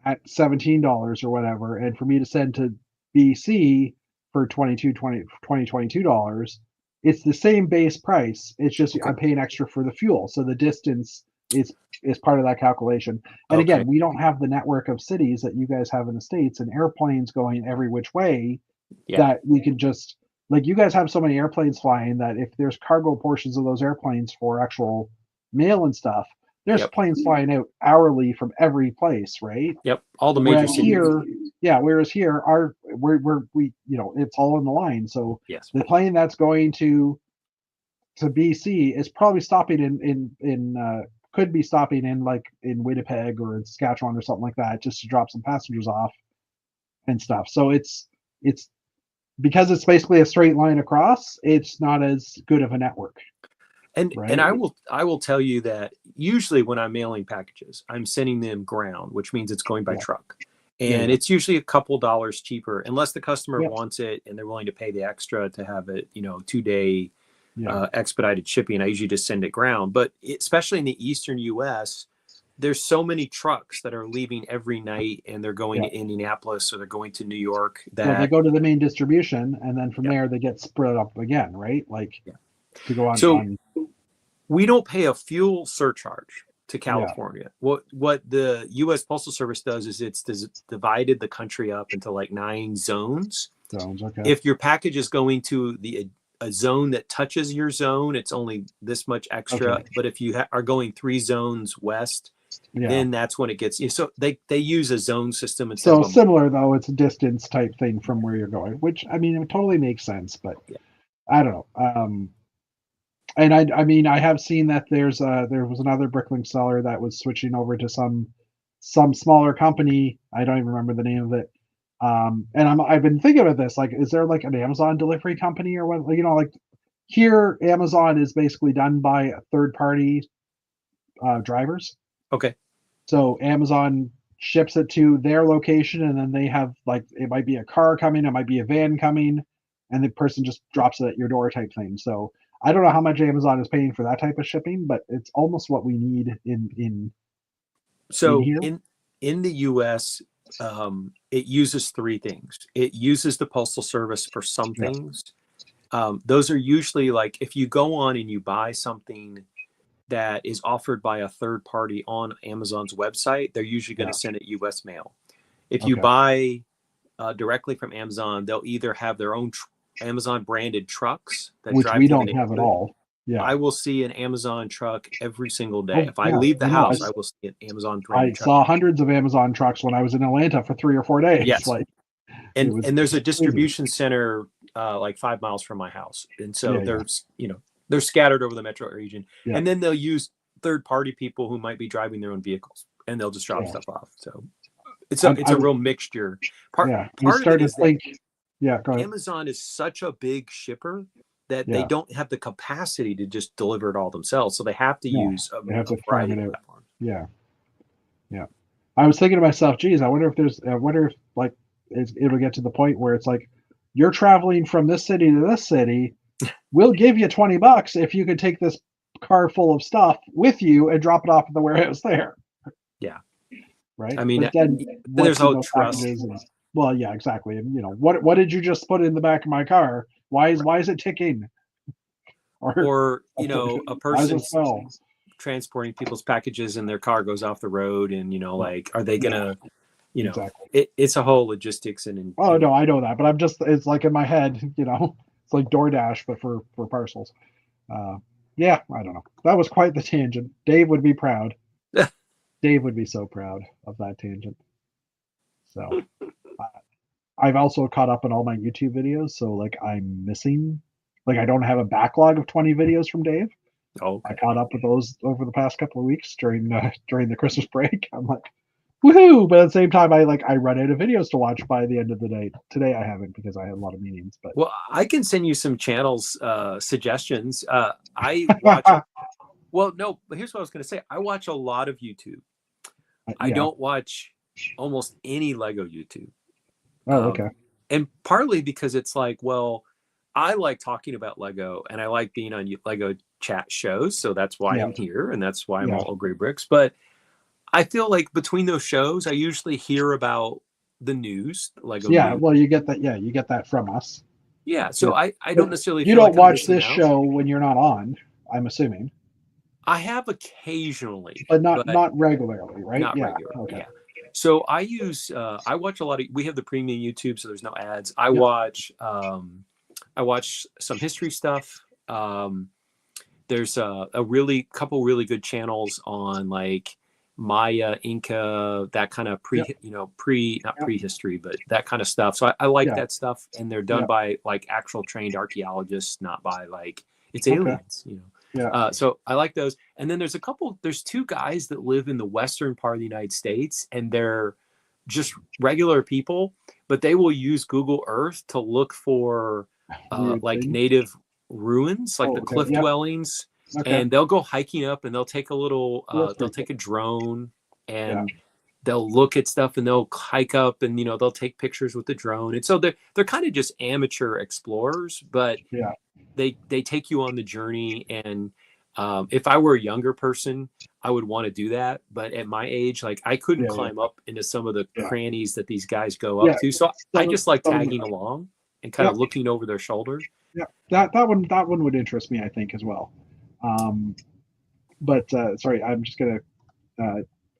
at $17 or whatever, and for me to send to BC for $22, it's the same base price. It's just okay. I'm paying extra for the fuel. So the distance is part of that calculation. And Okay. again, we don't have the network of cities that you guys have in the States and airplanes going every which way Yeah. that we can just like you guys have so many airplanes flying that if there's cargo portions of those airplanes for actual mail and stuff, there's Yep. planes flying out hourly from every place, right? Yep. All the major Whereas cities. here, yeah, whereas here, we it's all in the line. So Yes. the plane that's going to BC is probably stopping could be stopping in like in Winnipeg or in Saskatchewan or something like that just to drop some passengers off and stuff. So it's because it's basically a straight line across. It's not as good of a network, And right? I will tell you that usually when I'm mailing packages, I'm sending them ground, which means it's going by Yeah, truck. yeah, And yeah, it's usually a couple dollars cheaper unless the customer yeah, wants it and they're willing to pay the extra to have it, 2-day yeah, expedited shipping. I usually just send it ground. But especially in the eastern US, there's so many trucks that are leaving every night and they're going yeah. to Indianapolis or they're going to New York Well, they that, go to the main distribution, and then from yeah. there they get spread up again, right? Like Yeah. to go So on. we don't pay a fuel surcharge to Yeah, California. What the U.S. Postal Service does is it's divided the country up into like 9 zones. sounds okay. If your package is going to a zone that touches your zone, it's only this much extra. Okay, But if you are going 3 zones west, yeah. then that's when it gets. So they use a zone system instead So of a. similar though, it's a distance type thing from where you're going, which I mean, it totally makes sense, but Yeah. I don't know. And I mean, I have seen that there was another Bricklink seller that was switching over to some smaller company. I don't even remember the name of it. And I've been thinking about this. Like, is there like an Amazon delivery company or what? Like here, Amazon is basically done by third party drivers. Okay. So Amazon ships it to their location, and then they have like it might be a car coming, it might be a van coming, and the person just drops it at your door type thing. So I don't know how much Amazon is paying for that type of shipping, but it's almost what we need in So here. in the U.S., it uses 3 things. It uses the Postal Service for some Yeah. things. Those are usually like if you go on and you buy something that is offered by a third party on Amazon's website, they're usually going Yeah. to send it U.S. mail. If you Okay. buy directly from Amazon, they'll either have their own Amazon branded trucks that Which drive we through the don't have at neighborhood. all. Yeah. I will see an Amazon truck every single day. Oh If I yeah. leave the I know. house, I will see an Amazon I branded truck. saw hundreds of Amazon trucks when I was in Atlanta for 3 or 4 days. Yes. Like it was And there's a crazy. distribution center like 5 miles from my house, and so Yeah, yeah, there's they're scattered over the metro region, yeah, and then they'll use third party people who might be driving their own vehicles, and they'll just drop yeah. stuff off. So it's I a was real mixture. Part yeah. I was part of it starting to is that think. Yeah. Go ahead. Amazon is such a big shipper that they Yeah. don't have the capacity to just deliver it all themselves, so they have to Yeah. use They have a to farm variety it of out. platforms. Yeah. Yeah. I was thinking to myself, geez, I wonder if like it'll get to the point where it's like you're traveling from this city to this city. We'll give you $20 if you can take this car full of stuff with you and drop it off at the warehouse there. Yeah, Right. I mean, But then there's what's in no those trust. packages is well, yeah, exactly. And what did you just put in the back of my car? Why is it ticking? Or Or a why does it person's smell? transporting people's packages and their car goes off the road, and like, are they Yeah, gonna, exactly. it's a whole logistics and Oh no, I know that, but it's like in my head, it's like DoorDash, but for parcels. Uh, yeah, I don't know. That was quite the tangent. Dave would be proud. Dave would be so proud of that tangent. So I've also caught up on all my YouTube videos, so like I'm missing Like I don't have a backlog of 20 videos from Dave. Oh, I okay. caught up with those over the past couple of weeks during the Christmas break. I'm like, woohoo! But at the same time, I run out of videos to watch by the end of the day. Today I haven't because I had a lot of meetings. But Well, I can send you some channels suggestions. I watch. Well, no, but here's what I was going to say. I watch a lot of YouTube. I yeah. don't watch almost any Lego YouTube. Oh, okay. And partly because it's like, well, I like talking about Lego and I like being on Lego chat shows. So that's why Yeah. I'm here and that's why I'm Yeah. all Gray Bricks. But I feel like between those shows, I usually hear about the news, Lego Yeah. news. Well, you get that. Yeah, you get that from us. Yeah. So Yeah. I don't necessarily You feel don't like I'm watch missing this out. show when you're not on, I'm assuming. I have occasionally, but not regularly, right? not Yeah. regularly. Okay. Yeah. So I use I watch a lot of, we have the premium YouTube, so there's no ads. I watch some history stuff. There's a really couple really good channels on like Maya, Inca, that kind of Yep. not Yep. prehistory, but that kind of stuff. So I like Yeah. that stuff, and they're done Yeah. by like actual trained archaeologists, not by like it's Okay. aliens, Yeah. So I like those. And then there's two guys that live in the western part of the United States, and they're just regular people, but they will use Google Earth to look for Weird like thing. native ruins, like Oh, the okay. cliff Yep. dwellings. Okay. And they'll go hiking up and they'll take a little That's they'll pretty take cool. a drone Yeah. and they'll look at stuff and they'll hike up and they'll take pictures with the drone. And so they're kind of just amateur explorers, but Yeah. they take you on the journey. And if I were a younger person, I would want to do that. But at my age, like I couldn't Yeah. climb up into some of the Yeah. crannies that these guys go Yeah. up to. So I just like Some of tagging them. along and kind Yep. of looking over their shoulder. Yeah. That one would interest me, I think, as well. But sorry, I'm just gonna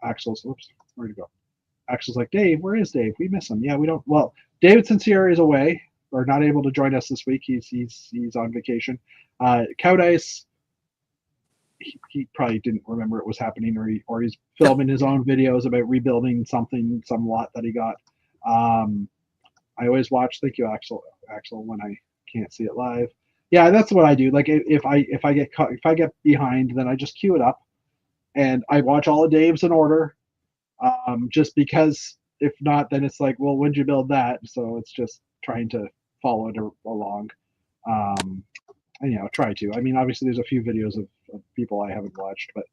Axel's. Oops, where'd he go? Axel's like, Dave, where is Dave? We miss him. Yeah, we don't. Well, David Sincere is away or not able to join us this week. He's on vacation. Cowdice, he probably didn't remember it was happening, or he's filming his own videos about rebuilding some lot that he got. I always watch. Thank you, Axel, when I can't see it live. Yeah, that's what I do. Like if I get behind, then I just queue it up, and I watch all of Dave's in order. Just because if not, then it's like, well, when'd you build that? So it's just trying to follow it along. And try to. I mean, obviously, there's a few videos of people I haven't watched, but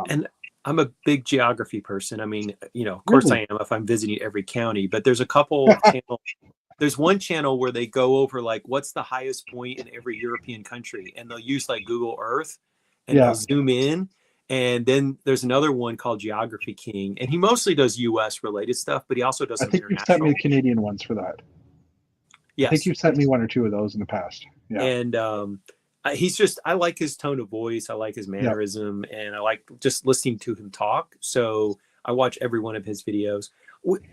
and I'm a big geography person. I mean, of course I am if I'm visiting every county, but there's a couple channels. There's one channel where they go over like what's the highest point in every European country, and they'll use like Google Earth and they'll zoom in. And then there's another one called Geography King, and he mostly does U.S. related stuff, but he also does some I think international. you've sent me the Canadian ones for that. Yes. I think you've sent me one or two of those in the past. Yeah. And I like his tone of voice. I like his mannerism, and I like just listening to him talk. So I watch every one of his videos.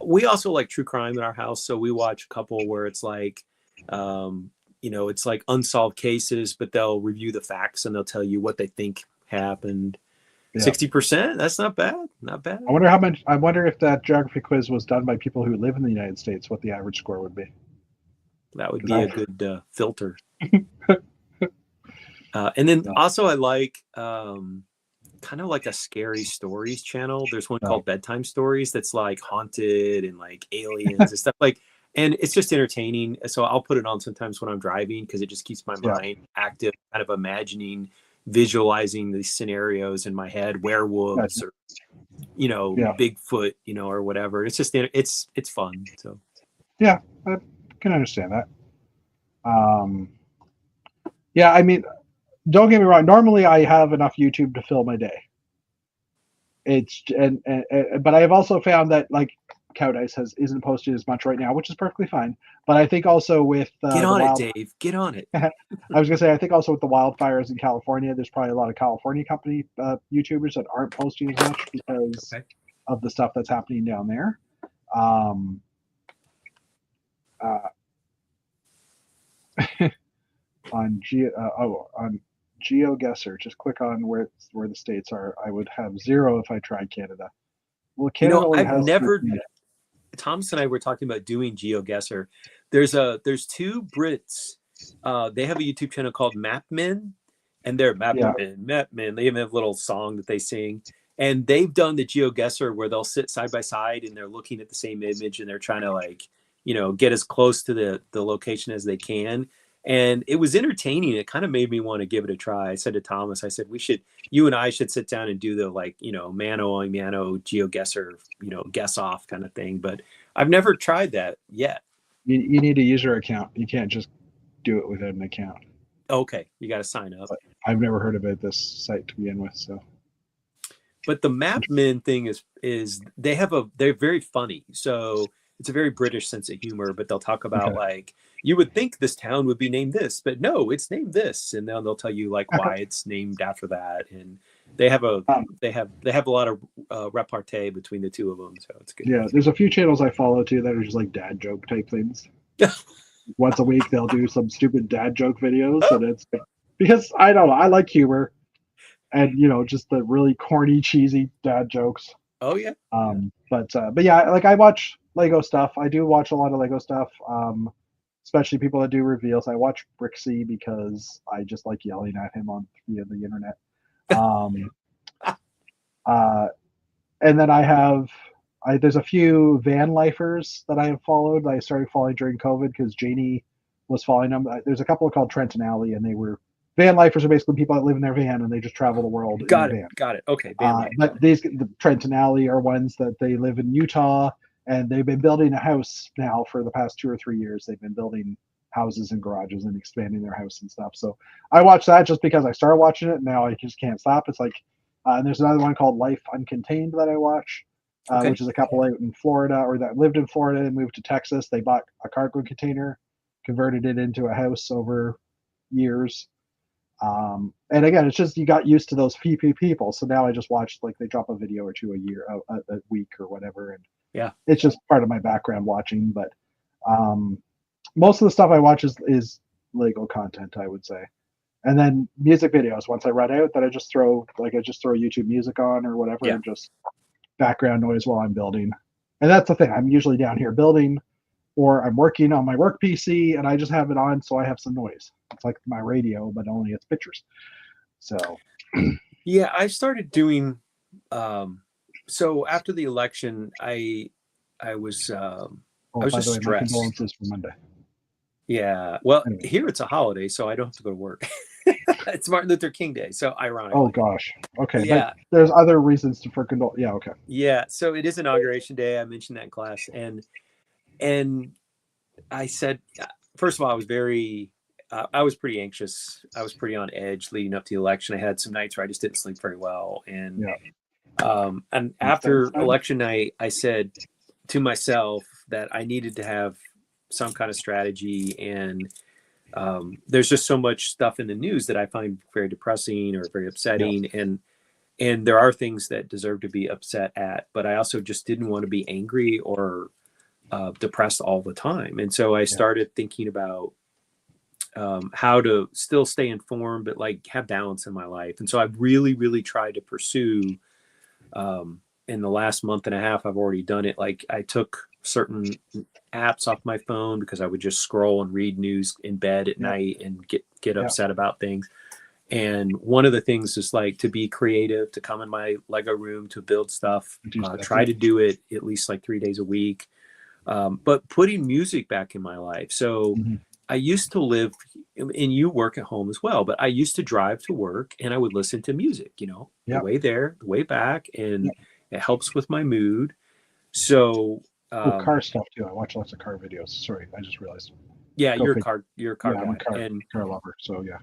We also like true crime in our house. So we watch a couple where it's like, it's like unsolved cases, but they'll review the facts and they'll tell you what they think happened. 60%. That's not bad. Not bad. I wonder if that geography quiz was done by people who live in the United States, what the average score would be. That would be a good filter. And then also I like kind of like a scary stories channel. There's one called Bedtime Stories that's like haunted and like aliens and stuff like, and it's just entertaining. So I'll put it on sometimes when I'm driving because it just keeps my mind active, kind of imagining, visualizing these scenarios in my head, werewolves or Bigfoot, or whatever. It's just it's fun. So yeah, I can understand that. Yeah, I mean, don't get me wrong. Normally, I have enough YouTube to fill my day. But I have also found that like Cowdice isn't posting as much right now, which is perfectly fine. But I think also with get on it, Dave. Get on it. I was gonna say I think also with the wildfires in California, there's probably a lot of California company YouTubers that aren't posting as much because of the stuff that's happening down there. On GeoGuessr, just click on where the states are. I would have 0 if I tried Canada. Well, Canada I've never. Thomas and I were talking about doing GeoGuessr. There's 2 Brits They have a YouTube channel called Map Men, and they're Map Yeah. Men. They even have a little song that they sing. And they've done the GeoGuessr where they'll sit side by side and they're looking at the same image and they're trying to, like, you know, get as close to the location as they can. And it was entertaining. It kind of made me want to give it a try. I said to Thomas, I said, you and I should sit down and do the, like, you know, mano a mano GeoGuessr, you know, guess off kind of thing. But I've never tried that yet. You need a user account. You can't just do it without an account. Okay, you got to sign up. But I've never heard about this site to begin with, so. But the Mapmen thing is they're very funny. So it's a very British sense of humor, but they'll talk about like, you would think this town would be named this, but no, it's named this. And then they'll tell you like why it's named after that. And they have a lot of repartee between the two of them. So it's good. Yeah, there's a few channels I follow too that are just like dad joke type things. Once a week they'll do some stupid dad joke videos, and it's because I don't know, I like humor. And you know, just the really corny, cheesy dad jokes. Oh yeah. But yeah, like I watch Lego stuff. I do watch a lot of Lego stuff. Especially people that do reveals. I watch Brixie because I just like yelling at him via the internet. And then there's a few van lifers that I have followed. I started following during COVID because Janie was following them. There's a couple called Trent and Alley, and they were. Van lifers are basically people that live in their van and they just travel the world. Got in it. Okay. But the Trent and Alley are ones that they live in Utah, and they've been building a house now for the past 2 or 3 years. They've been building houses and garages and expanding their house and stuff. So I watch that just because I started watching it. And now I just can't stop. It's like, and there's another one called Life Uncontained that I watch, which is a couple out in Florida or that lived in Florida and moved to Texas. They bought a cargo container, converted it into a house over years. And again, it's just you got used to those people. So now I just watch, like, they drop a video or two a year, a week or whatever, and yeah, it's just part of my background watching. But most of the stuff I watch is Lego content, I would say, and then music videos. Once I run out, that I just throw YouTube music on or whatever, and just background noise while I'm building. And that's the thing. I'm usually down here building, or I'm working on my work PC and I just have it on so I have some noise. It's like my radio, but only it's pictures. So yeah, I started doing so after the election I was just stressed. My condolences for Monday. Yeah. Well, anyway. Here it's a holiday, so I don't have to go to work. It's Martin Luther King Day, so ironically. Oh gosh. Okay. Yeah. But there's other reasons for condole. Yeah. Okay. Yeah. So it is Inauguration Day. I mentioned that in class, and I said, first of all, I was pretty anxious. I was pretty on edge leading up to the election. I had some nights where I just didn't sleep very well, and after election night, I said to myself that I needed to have some kind of strategy, and there's just so much stuff in the news that I find very depressing or very upsetting, and there are things that deserve to be upset at, but I also just didn't want to be angry or depressed all the time. And so I started thinking about how to still stay informed, but like have balance in my life. And so I've really, really tried to pursue, in the last month and a half, I've already done it. Like I took certain apps off my phone because I would just scroll and read news in bed at night and get upset about things. And one of the things is like to be creative, to come in my Lego room, to build stuff, try to do it at least like 3 days a week. But putting music back in my life. So I used to live, and you work at home as well, but I used to drive to work and I would listen to music, the way there, the way back, and it helps with my mood. So car stuff too. I watch lots of car videos. Sorry, I just realized. Yeah, you're a car guy. I'm a car lover. So yeah.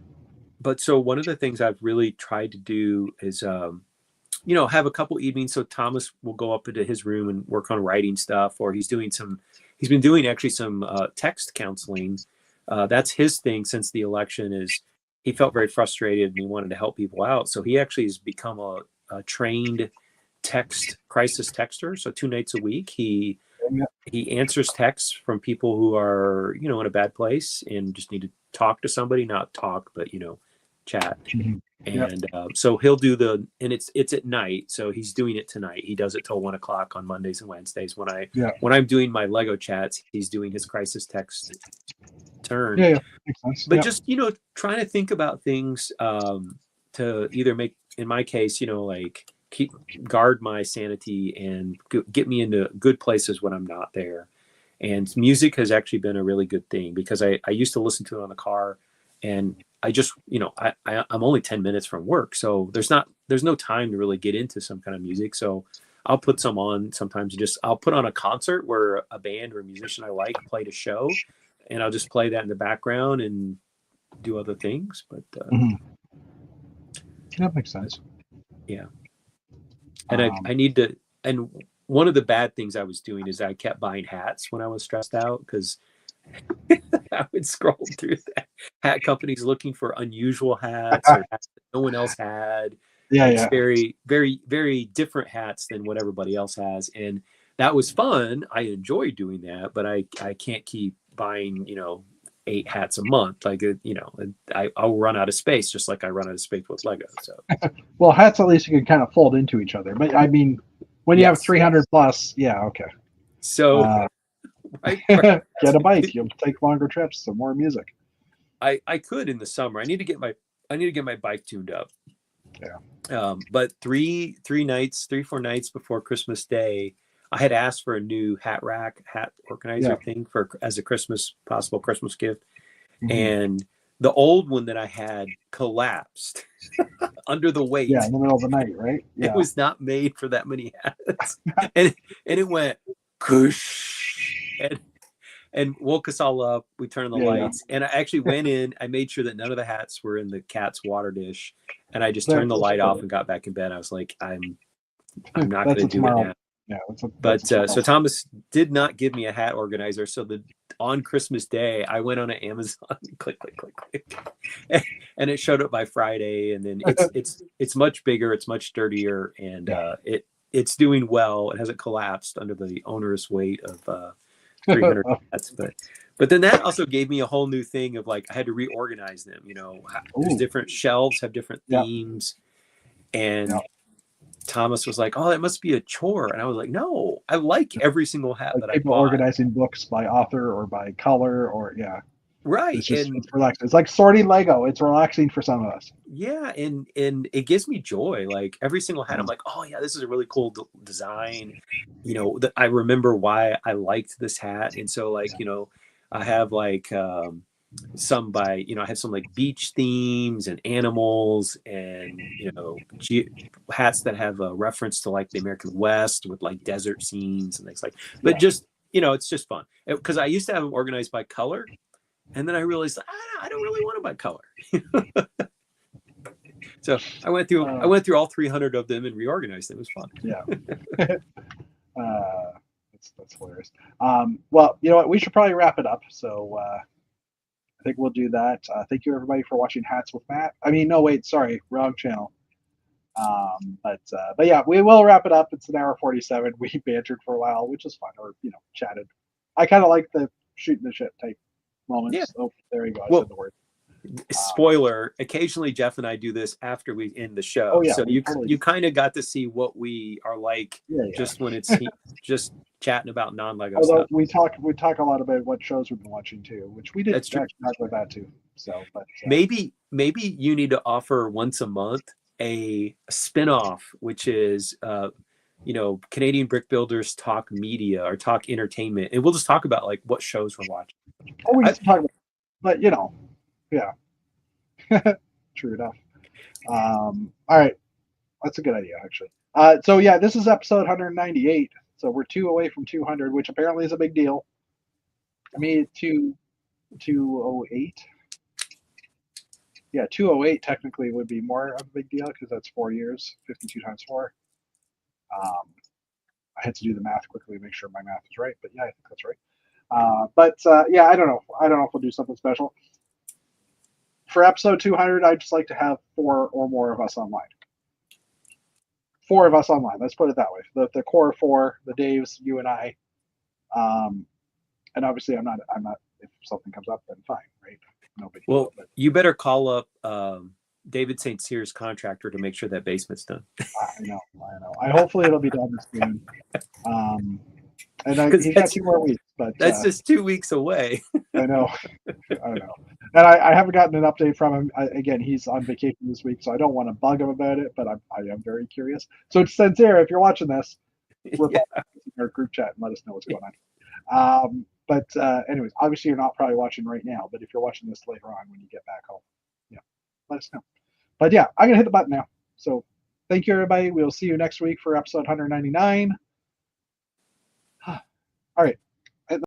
But so one of the things I've really tried to do is have a couple evenings. So Thomas will go up into his room and work on writing stuff, or he's been doing actually some text counseling. That's his thing since the election. Is he felt very frustrated and he wanted to help people out. So he actually has become a trained crisis texter. So 2 nights a week, he answers texts from people who are, in a bad place and just need to talk to somebody, not talk, but, chat. And so he'll do and it's at night. So he's doing it tonight. He does it till 1:00 on Mondays and Wednesdays. When I'm doing my Lego chats, he's doing his crisis text turn. Yeah, makes sense. But Yeah. just, trying to think about things to either make, in my case, like guard my sanity and get me into good places when I'm not there. And music has actually been a really good thing, because I used to listen to it on the car, and I just, I'm only 10 minutes from work. So there's no time to really get into some kind of music. So I'll put some on sometimes. I'll put on a concert where a band or a musician I like played a show, and I'll just play that in the background and do other things. But that makes sense. Yeah. And I need to, and one of the bad things I was doing is I kept buying hats when I was stressed out, because I would scroll through the hat companies looking for unusual hats or hats that no one else had. Yeah. Very, very, very different hats than what everybody else has. And that was fun. I enjoyed doing that, but I can't keep buying, 8 hats a month. Like, I'll run out of space, just like I run out of space with Lego. So, well, hats, at least you can kind of fold into each other. But I mean, when you have 300 plus, yeah, okay. So, right. Get a bike. You'll take longer trips. Some more music. I could in the summer. I need to get my bike tuned up. Yeah. But 4 nights before Christmas Day, I had asked for a new hat organizer thing as a possible Christmas gift. And the old one that I had collapsed under the weight. Yeah, in the middle of the night, right? Yeah. It was not made for that many hats. and it went kush and woke us all up. We turned the lights, and I actually went in. I made sure that none of the hats were in the cat's water dish, and I just turned the light off and got back in bed. I was like, I'm not going to do it now. Yeah, but so Thomas did not give me a hat organizer. So on Christmas Day, I went on an Amazon, click, and it showed up by Friday. And then it's much bigger, it's much sturdier, and it's doing well. It hasn't collapsed under the onerous weight of 300 hats. But then that also gave me a whole new thing of, like, I had to reorganize them. There's different shelves have different themes, and Thomas was like, "Oh, that must be a chore," and I was like, "No, I like every single hat that I bought." Organizing books by author or by color, or right. It's relaxing. It's like sorting Lego. It's relaxing for some of us. Yeah, and it gives me joy. Like, every single hat, I'm like, "Oh yeah, this is a really cool design." I remember why I liked this hat, and so, like, I have like some by I have some like beach themes and animals, and hats that have a reference to like the American West with like desert scenes and things like. But just it's just fun, because I used to have them organized by color, and then I realized I don't really want them by color. So I went through all 300 of them and reorganized them. It was fun. Yeah. That's hilarious. Well, you know what? We should probably wrap it up. So I think we'll do that. Thank you, everybody, for watching Hats with Matt. I mean, no, wait, sorry, wrong channel. But yeah, we will wrap it up. It's an hour 47. We bantered for a while, which is fun, or chatted. I kind of like the shooting the shit type moments. Yeah. Oh, there you go. I said the word. Spoiler, occasionally Jeff and I do this after we end the show. So you kind of got to see what we are like just when it's just chatting about non-Lego stuff. We talk a lot about what shows we've been watching too, which we did actually talk about that too. So, but maybe you need to offer once a month a spin-off, which is Canadian Brick Builders Talk Media or Talk Entertainment, and we'll just talk about like what shows we're watching. Oh, we just talk about, but yeah. True enough. All right. That's a good idea, actually. So yeah, this is episode 198. So we're 2 away from 200, which apparently is a big deal. I mean, 208. Yeah, 208 technically would be more of a big deal because that's 4 years, 52 times 4. I had to do the math quickly to make sure my math is right, but yeah, I think that's right. But yeah, I don't know. I don't know if we'll do something special. For episode 200, I'd just like to have 4 or more of us online. 4 of us online. Let's put it that way. The core 4, the Daves, you and I. And obviously, I'm not. If something comes up, then fine, right? No big deal. Well, you better call up David St. Cyr's contractor to make sure that basement's done. I know. Hopefully, it'll be done soon. And he's got 2 more weeks. But That's just 2 weeks away. I know. I know. And I haven't gotten an update from him. Again, he's on vacation this week, so I don't want to bug him about it, but I am very curious. So, Sincere, if you're watching this, reply in our group chat and let us know what's going on. But anyways, obviously you're not probably watching right now, but if you're watching this later on when you get back home, yeah, let us know. But yeah, I'm going to hit the button now. So thank you, everybody. We'll see you next week for episode 199. All right.